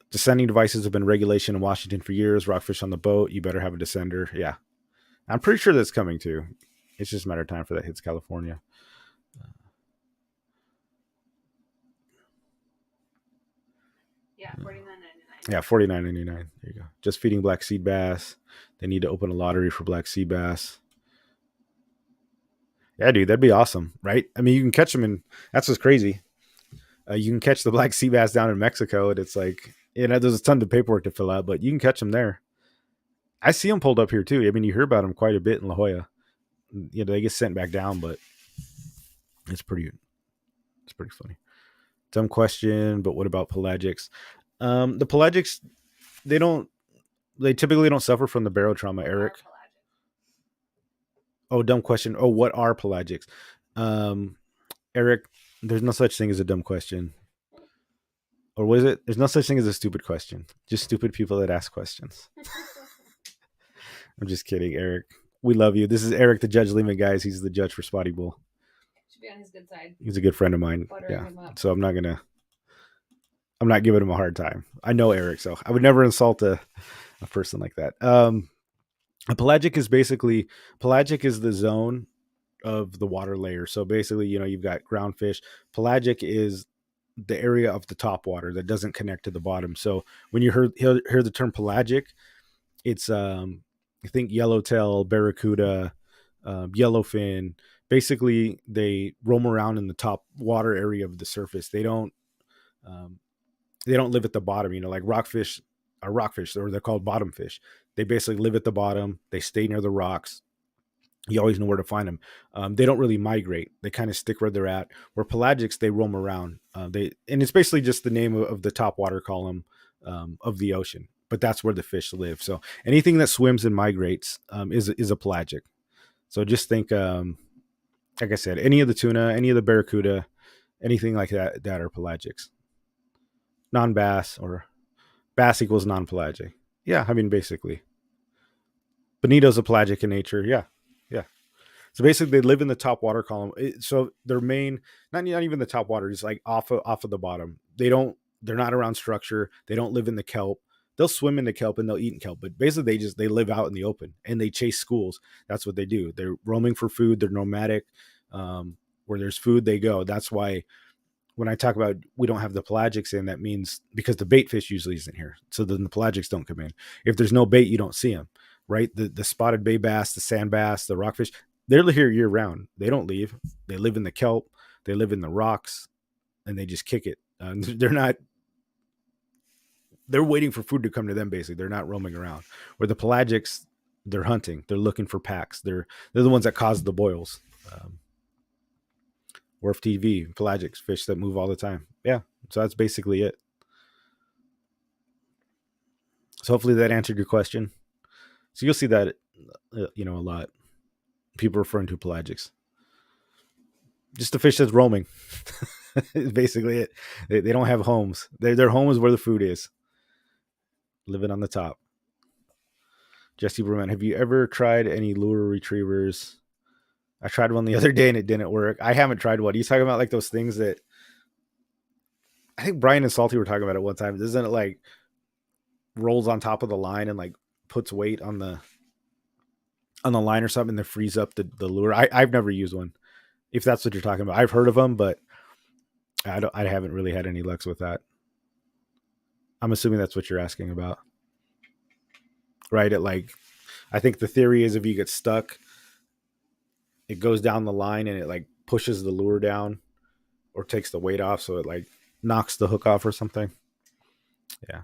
Descending devices have been regulation in Washington for years. Rockfish on the boat, you better have a descender. Yeah. I'm pretty sure that's coming too. It's just a matter of time for that hits California. Yeah, $49.99. Yeah, $49.99. There you go. Just feeding black sea bass. They need to open a lottery for black sea bass. Yeah, dude, that'd be awesome, right? I mean, you can catch them in. That's what's crazy. You can catch the black sea bass down in Mexico, and it's like, there's a ton of paperwork to fill out, but you can catch them there. I see them pulled up here too. I mean, you hear about them quite a bit in La Jolla. They get sent back down, but it's pretty funny. Dumb question, but what about pelagics? The pelagics, they typically don't suffer from the barotrauma, Eric. Oh, dumb question. Oh, what are pelagics? Eric, there's no such thing as a dumb question. Or was it? There's no such thing as a stupid question. Just stupid people that ask questions. I'm just kidding, Eric. We love you. This is Eric, the Judge Lehman, guys. He's the judge for Spotty Bull. Should be on his good side. He's a good friend of mine. Buttering him up. So I'm not giving him a hard time. I know Eric, so I would never insult a person like that. A pelagic is the zone of the water layer. So basically, you've got ground fish. Pelagic is the area of the top water that doesn't connect to the bottom. So when you hear the term pelagic, it's I think yellowtail, barracuda, yellowfin. Basically, they roam around in the top water area of the surface. They don't live at the bottom. Like rockfish are rockfish, or they're called bottom fish. They basically live at the bottom. They stay near the rocks. You always know where to find them. They don't really migrate. They kind of stick where they're at. Where pelagics, they roam around. And it's basically just the name of the top water column of the ocean. But that's where the fish live. So anything that swims and migrates is a pelagic. So just think, like I said, any of the tuna, any of the barracuda, anything like that are pelagics. Non-bass, or bass equals non-pelagic. Yeah, I mean, basically. Bonito's a pelagic in nature. Yeah. So basically, they live in the top water column. So their main, not even the top water, is like off of the bottom. They're not around structure. They don't live in the kelp. They'll swim in the kelp and they'll eat in kelp, but basically they live out in the open and they chase schools. That's what they do. They're roaming for food. They're nomadic. Where there's food, they go. That's why when I talk about we don't have the pelagics in, that means because the bait fish usually isn't here. So then the pelagics don't come in. If there's no bait, you don't see them, right? The spotted bay bass, the sand bass, the rockfish, they're here year round. They don't leave. They live in the kelp. They live in the rocks, and they just kick it. They're waiting for food to come to them. Basically, they're not roaming around. Where the pelagics, they're hunting. They're looking for packs. They're the ones that cause the boils. Wharf TV, pelagics, fish that move all the time. Yeah, so that's basically it. So hopefully that answered your question. So you'll see that, a lot. People referring to pelagics. Just a fish that's roaming. Is basically it. They don't have homes. Their home is where the food is. Living on the top. Jesse Berman, have you ever tried any lure retrievers? I tried one the other day and it didn't work. I haven't tried one. Are you talking about like those things that I think Brian and Salty were talking about it one time? Doesn't it like rolls on top of the line and like puts weight on the line or something that frees up the lure? I've never used one. If that's what you're talking about, I've heard of them, but I haven't really had any luck with that. I'm assuming that's what you're asking about, right? I think the theory is if you get stuck, it goes down the line and it like pushes the lure down or takes the weight off, so it like knocks the hook off or something. Yeah,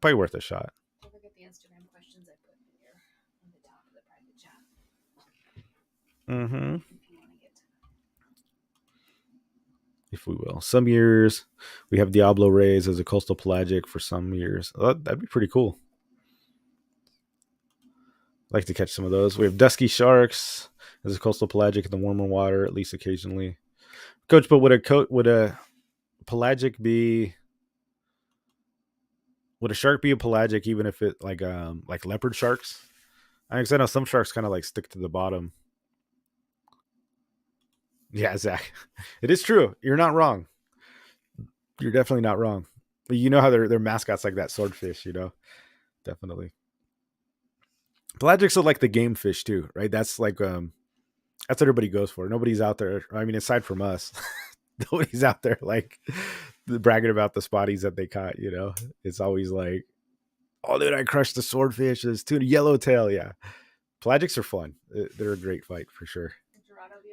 probably worth a shot. Don't forget the Instagram questions I put here on the top of the private chat. Mm-hmm. If you want to get to them. If we will. Some years we have Diablo Rays as a coastal pelagic for some years. That'd be pretty cool. I'd like to catch some of those. We have Dusky Sharks as a coastal pelagic in the warmer water, at least occasionally. Coach, but would a pelagic be? Would a shark be a pelagic even if it like leopard sharks? I know some sharks kind of like stick to the bottom. Yeah, Zach. It is true. You're not wrong. You're definitely not wrong. You know how their mascots like that swordfish, definitely. Pelagics are like the game fish too, right? That's like that's what everybody goes for. Nobody's out there. I mean, aside from us, nobody's out there like bragging about the spotties that they caught. It's always like, oh, dude, I crushed the swordfish. It's tuna yellowtail. Yeah, pelagics are fun. They're a great fight for sure.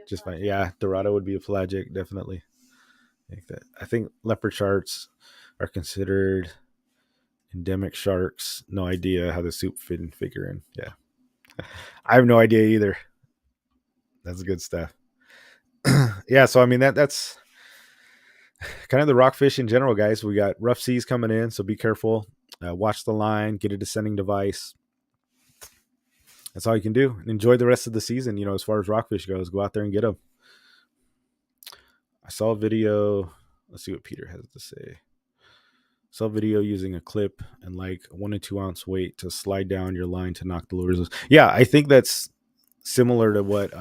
Just fine. Yeah, Dorado would be a pelagic, definitely. I think leopard sharks are considered endemic sharks. No idea how the soup fin figure in. Yeah, I have no idea either. That's good stuff. Yeah, so I mean that's kind of the rockfish in general, guys. We got rough seas coming in, so be careful. Watch the line, get a descending device. That's all you can do. Enjoy the rest of the season. As far as rockfish goes, go out there and get them. I saw a video. Let's see what Peter has to say. Saw a video using a clip and like 1 to 2 ounce weight to slide down your line to knock the lures loose. Yeah, I think that's similar to what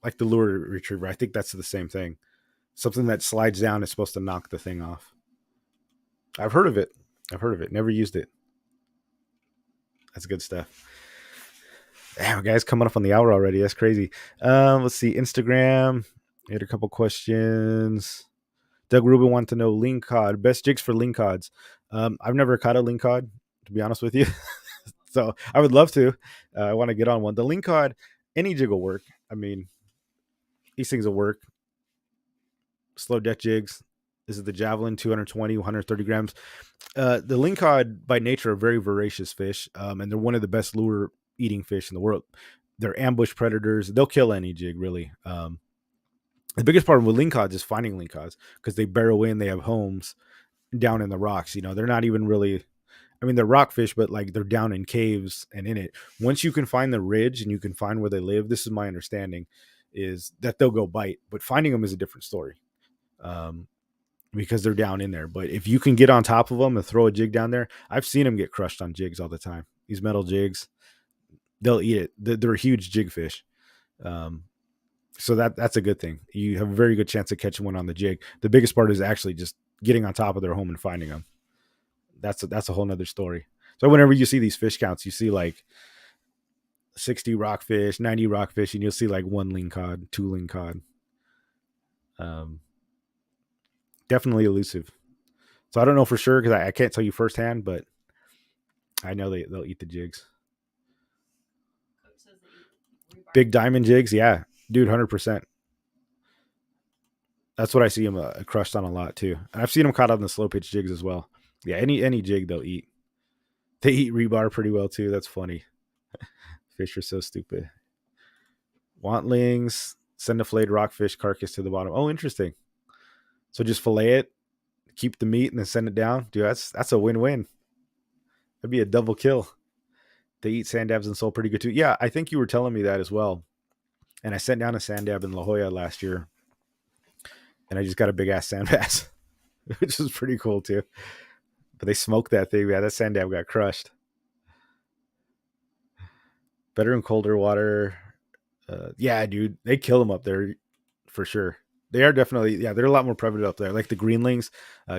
like the lure retriever. I think that's the same thing. Something that slides down is supposed to knock the thing off. I've heard of it. Never used it. That's good stuff. Damn, guys, coming up on the hour already. That's crazy. Let's see. Instagram. We had a couple questions. Doug Rubin wanted to know lingcod. Best jigs for lingcods. I've never caught a lingcod, to be honest with you. So I would love to. I want to get on one. The lingcod, any jig will work. I mean, these things will work. Slow deck jigs. This is the Javelin, 220, 130 grams. The lingcod, by nature, are very voracious fish, and they're one of the best lure eating fish in the world. They're ambush predators. They'll kill any jig, really. The biggest problem with lingcods is finding lingcods because they burrow in. They have homes down in the rocks. They're not even really. I mean, they're rockfish, but like they're down in caves and in it. Once you can find the ridge and you can find where they live, this is my understanding, is that they'll go bite. But finding them is a different story. Because they're down in there. But if you can get on top of them and throw a jig down there, I've seen them get crushed on jigs all the time. These metal jigs, they'll eat it. They're huge jig fish. So that's a good thing. You have a very good chance of catching one on the jig. The biggest part is actually just getting on top of their home and finding them. That's a whole nother story. So whenever you see these fish counts, you see like 60 rockfish, 90 rockfish, and you'll see like 1 lingcod, 2 lingcod. Definitely elusive. So I don't know for sure because I can't tell you firsthand, but I know they'll eat the jigs. Big diamond jigs, yeah, dude, 100%. That's what I see them crushed on a lot too, and I've seen them caught on the slow pitch jigs as well. Yeah, any jig they'll eat. They eat rebar pretty well too. That's funny. Fish are so stupid. Wantlings, send a filleted rockfish carcass to the bottom. Oh, interesting. So just fillet it, keep the meat, and then send it down. Dude, that's a win-win. That'd be a double kill. They eat sand dabs and sole pretty good too. Yeah, I think you were telling me that as well. And I sent down a sand dab in La Jolla last year, and I just got a big ass sand bass, which is pretty cool too. But they smoked that thing. Yeah, that sand dab got crushed. Better in colder water. Yeah, dude, they kill them up there for sure. They are definitely, yeah, they're a lot more prevalent up there. Like the greenlings,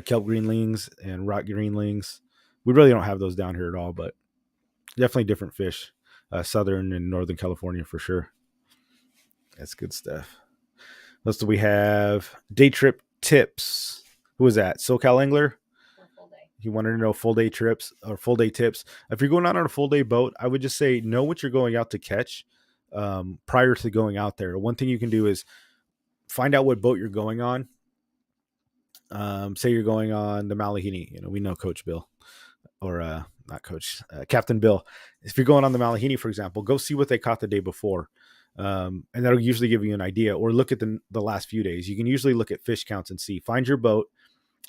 kelp greenlings and rock greenlings. We really don't have those down here at all, but definitely different fish. Southern and Northern California for sure. That's good stuff. What else do we have? Day trip tips. Who was that? SoCal Angler? He wanted to know full day trips or full day tips. If you're going out on a full day boat, I would just say know what you're going out to catch prior to going out there. One thing you can do is find out what boat you're going on. Say you're going on the Malahini. We know Coach Bill or not Coach, Captain Bill. If you're going on the Malahini, for example, go see what they caught the day before. And that'll usually give you an idea, or look at the last few days. You can usually look at fish counts and find your boat,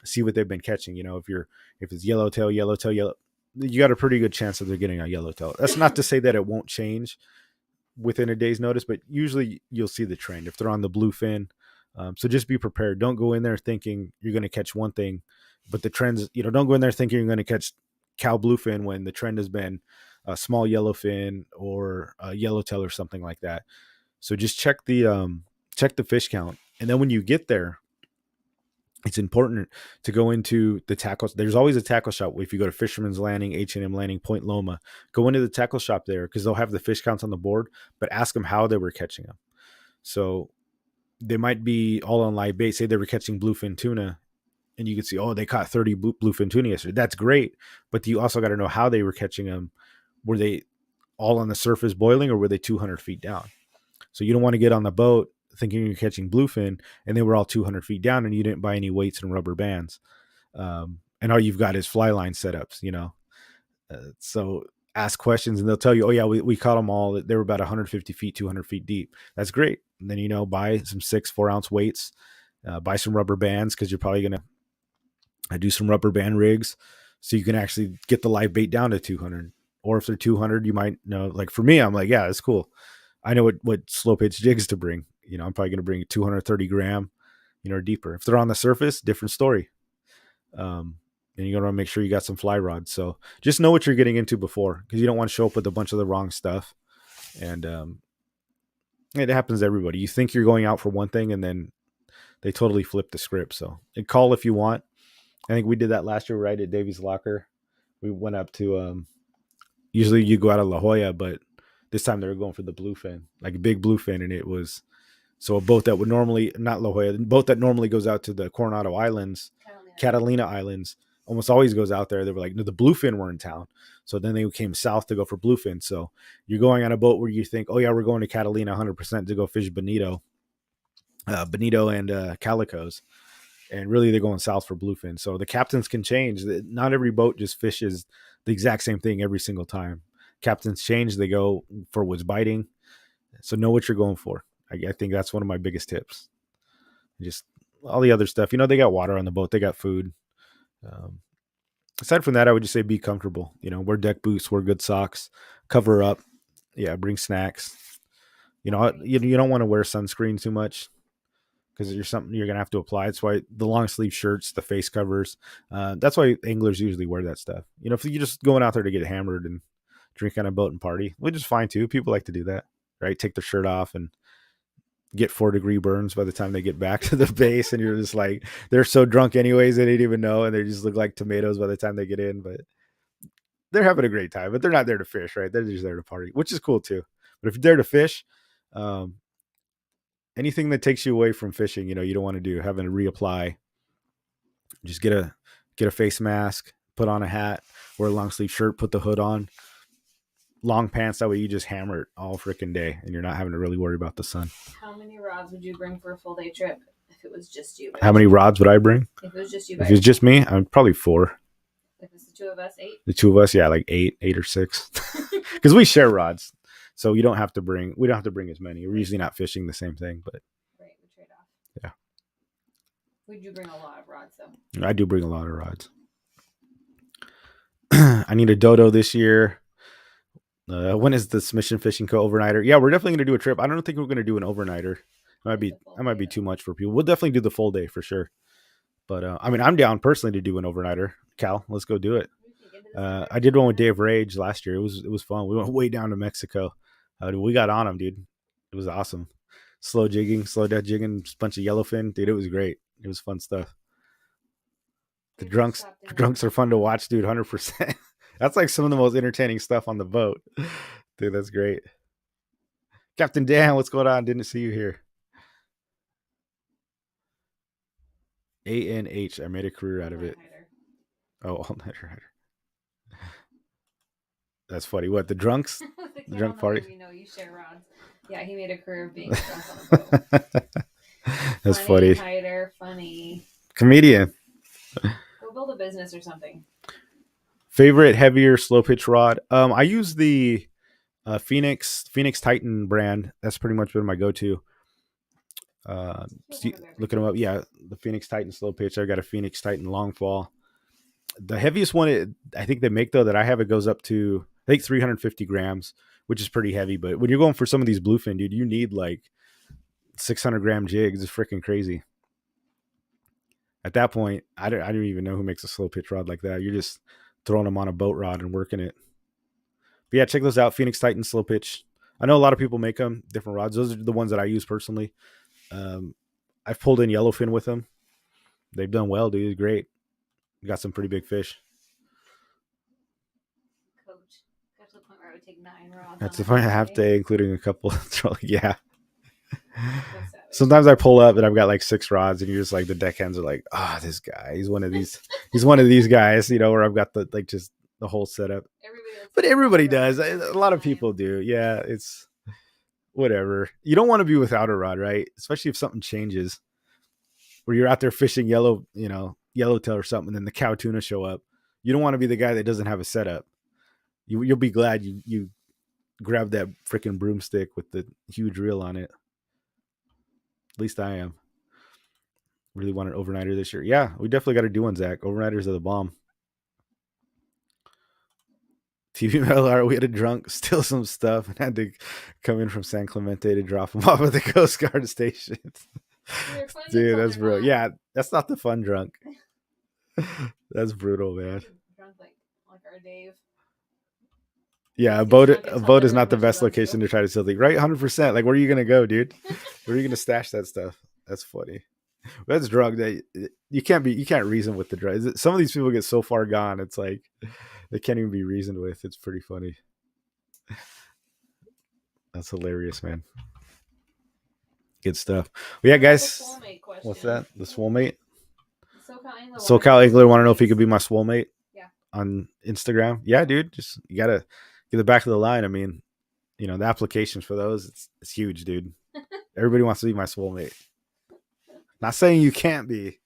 see what they've been catching. If it's yellowtail, you got a pretty good chance that they're getting a yellowtail. That's not to say that it won't change within a day's notice, but usually you'll see the trend if they're on the bluefin. So just be prepared. Don't go in there thinking you're going to catch one thing, but the trends, don't go in there thinking you're going to catch cow bluefin when the trend has been a small yellowfin or a yellowtail or something like that. So just check the fish count. And then when you get there, it's important to go into the tackle. There's always a tackle shop. If you go to Fisherman's Landing, H&M Landing, Point Loma, go into the tackle shop there because they'll have the fish counts on the board, but ask them how they were catching them. So they might be all on live bait. Say they were catching bluefin tuna, and you can see, oh, they caught 30 bluefin tuna yesterday. That's great. But you also got to know how they were catching them. Were they all on the surface boiling, or were they 200 feet down? So you don't want to get on the boat thinking you're catching bluefin and they were all 200 feet down and you didn't buy any weights and rubber bands. And all you've got is fly line setups, so ask questions and they'll tell you, oh yeah, we caught them all. They were about 150 feet, 200 feet deep. That's great. And then, buy some 4 ounce weights, buy some rubber bands, because you're probably going to do some rubber band rigs so you can actually get the live bait down to 200. Or if they're 200, you might know, like for me, I'm like, yeah, that's cool. I know what slow pitch jigs to bring. I'm probably going to bring 230 gram, or deeper. If they're on the surface, different story. And you're going to make sure you got some fly rods. So just know what you're getting into before, because you don't want to show up with a bunch of the wrong stuff. And it happens to everybody. You think you're going out for one thing and then they totally flip the script. So and call if you want. I think we did that last year, right, at Davy's Locker. We went up to, usually you go out of La Jolla, but this time they were going for the bluefin, like a big bluefin. And it was, so a boat that would normally, not La Jolla, a boat that normally goes out to the Coronado Islands, Catalina Islands, almost always goes out there. They were like, no, the bluefin were in town. So then they came south to go for bluefin. So you're going on a boat where you think, oh yeah, we're going to Catalina 100% to go fish bonito and calicos. And really they're going south for bluefin. So the captains can change. Not every boat just fishes the exact same thing every single time. Captains change. They go for what's biting. So know what you're going for. I think that's one of my biggest tips. Just all the other stuff. They got water on the boat. They got food. Aside from that, I would just say be comfortable. Wear deck boots, wear good socks, cover up. Yeah, bring snacks. You don't want to wear sunscreen too much, because there's something you're going to have to apply. That's why the long sleeve shirts, the face covers, that's why anglers usually wear that stuff. If you're just going out there to get hammered and drink on a boat and party, which is fine too. People like to do that, right? Take their shirt off and get 4-degree burns by the time they get back to the base. And you're just like, they're so drunk anyways, they didn't even know. And they just look like tomatoes by the time they get in, but they're having a great time, but they're not there to fish, right? They're just there to party, which is cool too. But if you're there to fish, anything that takes you away from fishing, you don't want to do, having to reapply. Just get a face mask, put on a hat, wear a long sleeve shirt, put the hood on, long pants. That way you just hammer it all freaking day and you're not having to really worry about the sun. How many rods would you bring for a full day trip if it was just you? How many rods would I bring? If it was just you. If it's just me, I'm probably 4. If it's the two of us, 8? The two of us, yeah, like 8 or 6. Because we share rods. So we don't have to bring as many. We're usually not fishing the same thing, but right, we trade off. Yeah. Would you bring a lot of rods though? I do bring a lot of rods. I need a dodo this year. When is the Submission Fishing Co. overnighter? Yeah, we're definitely going to do a trip. I don't think we're going to do an overnighter. That might be too much for people. We'll definitely do the full day for sure. But I'm down personally to do an overnighter. Cal, let's go do it. I did one with Dave Rage last year. It was fun. We went way down to Mexico. We got on him, dude. It was awesome. Slow death jigging, bunch of yellowfin, dude. It was great. It was fun stuff. The drunks are fun to watch, dude. 100%. That's like some of the most entertaining stuff on the boat, dude. That's great. Captain Dan, what's going on? Didn't see you here. ANH. I made a career out of it. Oh, all-nighter hider. That's funny. What, the drunks? The drunk party? You know, you share rods. Yeah, he made a career of being drunk on a boat. That's funny. Hider, funny. Comedian. Go build a business or something. Favorite heavier slow pitch rod? I use the Phoenix Titan brand. That's pretty much been my go-to. Looking them up. Yeah, the Phoenix Titan slow pitch. I've got a Phoenix Titan long fall. The heaviest one I think they make, though, that I have, it goes up to, I think, 350 grams, which is pretty heavy. But when you're going for some of these bluefin, dude, you need like 600-gram jigs. It's freaking crazy. At that point, I don't even know who makes a slow pitch rod like that. You're just throwing them on a boat rod and working it. But yeah, check those out. Phoenix Titan slow pitch. I know a lot of people make them, different rods. Those are the ones that I use personally. I've pulled in yellowfin with them. They've done well, dude. Great. Got some pretty big fish. Coach. Got to the point where I would take 9 rods. That's on the point. a Half day, including a couple. Yeah. That's savage. Sometimes I pull up and I've got like 6 rods, and you're just like the deckhands are like, this guy. He's one of these. He's one of these guys, where I've got the like just the whole setup. But everybody does. A lot of people do. Yeah, it's whatever. You don't want to be without a rod, right? Especially if something changes, where you're out there fishing yellowtail or something, and then the cow tuna show up. You don't want to be the guy that doesn't have a setup. You'll be glad you grabbed that freaking broomstick with the huge reel on it. At least I am. Really want an overnighter this year. Yeah, we definitely got to do one, Zach. Overnighters are the bomb. TV Metal Art, we had a drunk steal some stuff and had to come in from San Clemente to drop them off at the Coast Guard station. Dude, that's brutal. Yeah, that's not the fun drunk. That's brutal, man. Drunk like our Dave. Yeah, a boat is not the best location to try to steal things, right? 100%. Like, where are you gonna go, dude? Where are you gonna stash that stuff? That's funny. That's drug that you can't reason with the drug. Some of these people get so far gone, it's like they can't even be reasoned with. It's pretty funny. That's hilarious, man. Good stuff. Well, yeah, guys. What's that? The swole-mate? SoCal Angler want to know if he could be my swole-mate. Yeah. On Instagram. Yeah, dude. Just you gotta get the back of the line. I mean, the applications for those, it's huge, dude. Everybody wants to be my swole-mate. Not saying you can't be.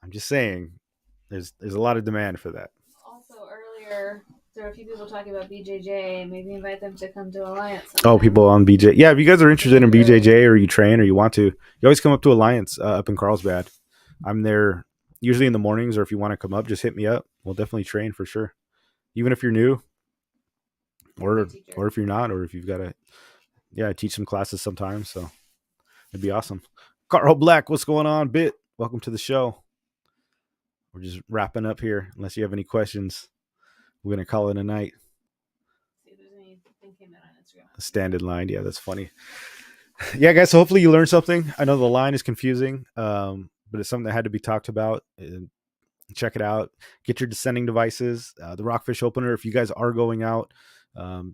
I'm just saying there's a lot of demand for that. Also, earlier there were a few people talking about BJJ. Maybe invite them to come to Alliance sometime. Oh, people on BJ. Yeah, if you guys are interested in BJJ or you train or you want to, you always come up to Alliance up in Carlsbad. I'm there usually in the mornings, or if you want to come up, just hit me up. We'll definitely train for sure. Even if you're new, or if you're not, or if you've got I teach some classes sometimes, so it'd be awesome. Carl Black, what's going on, Bit? Welcome to the show. We're just wrapping up here. Unless you have any questions, we're going to call it a night. See if there's anything came out on Instagram. A stand-in line. Yeah, that's funny. Yeah, guys, so hopefully you learned something. I know the line is confusing, but it's something that had to be talked about. Check it out. Get your descending devices. The Rockfish opener, if you guys are going out,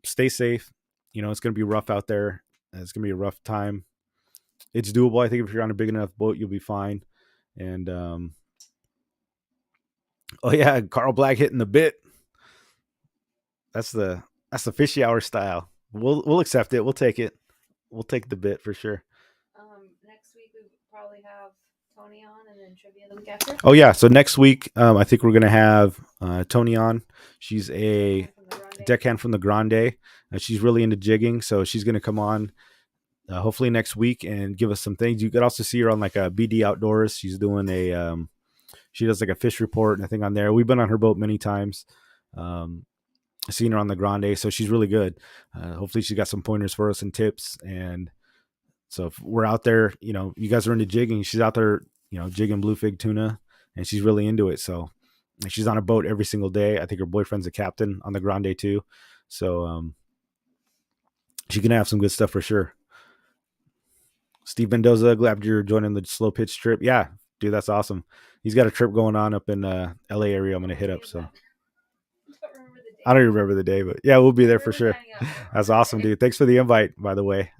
stay safe. It's going to be rough out there. It's going to be a rough time. It's doable. I think if you're on a big enough boat, you'll be fine. And Carl Black hitting the bit. That's the fishy hour style. We'll accept it. We'll take it. We'll take the bit for sure. Next week we probably have Tony on, and then trivia the week after. Oh yeah, so next week I think we're gonna have Tony on. She's a deckhand from the Grande. She's really into jigging, so she's gonna come on. Hopefully next week and give us some things. You could also see her on like a BD Outdoors. She's doing she does like a fish report and a thing on there. We've been on her boat many times. Seen her on the Grande, so she's really good. Hopefully she got some pointers for us and tips. And so if we're out there, you guys are into jigging. She's out there, jigging bluefin tuna, and she's really into it. So she's on a boat every single day. I think her boyfriend's a captain on the Grande too. So she can have some good stuff for sure. Steve Mendoza, glad you're joining the slow pitch trip. Yeah, dude, that's awesome. He's got a trip going on up in LA area. I'm gonna hit up. So I don't even remember the day, but yeah, we'll be there for sure. That's awesome, dude. Thanks for the invite, by the way.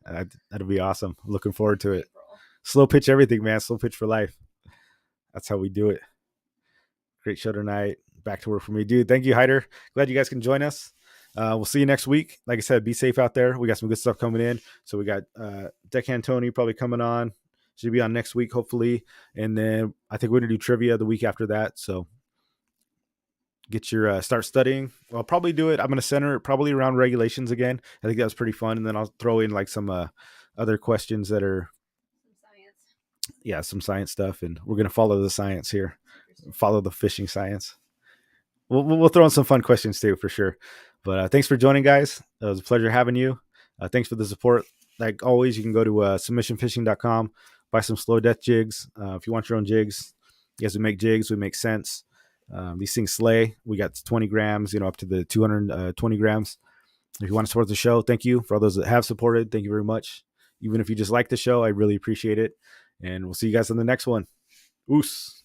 That'll be awesome. Looking forward to it. Slow pitch everything, man. Slow pitch for life. That's how we do it. Great show tonight. Back to work for me, dude. Thank you, Hyder. Glad you guys can join us. We'll see you next week. Like I said, be safe out there. We got some good stuff coming in. So we got Deckhand Tony probably coming on. Should be on next week, hopefully. And then I think we're going to do trivia the week after that. So get your start studying. Well, I'll probably do it. I'm going to center it probably around regulations again. I think that was pretty fun. And then I'll throw in like some other questions that are some science stuff. And we're going to follow the science here. Follow the fishing science. We'll throw in some fun questions too, for sure. But thanks for joining, guys. It was a pleasure having you. Thanks for the support. Like always, you can go to submissionfishing.com, buy some slow death jigs. If you want your own jigs, you guys, we make jigs. We make scents. These things slay. We got 20 grams, up to the 220 grams. If you want to support the show, thank you. For all those that have supported, thank you very much. Even if you just like the show, I really appreciate it. And we'll see you guys on the next one. Oos.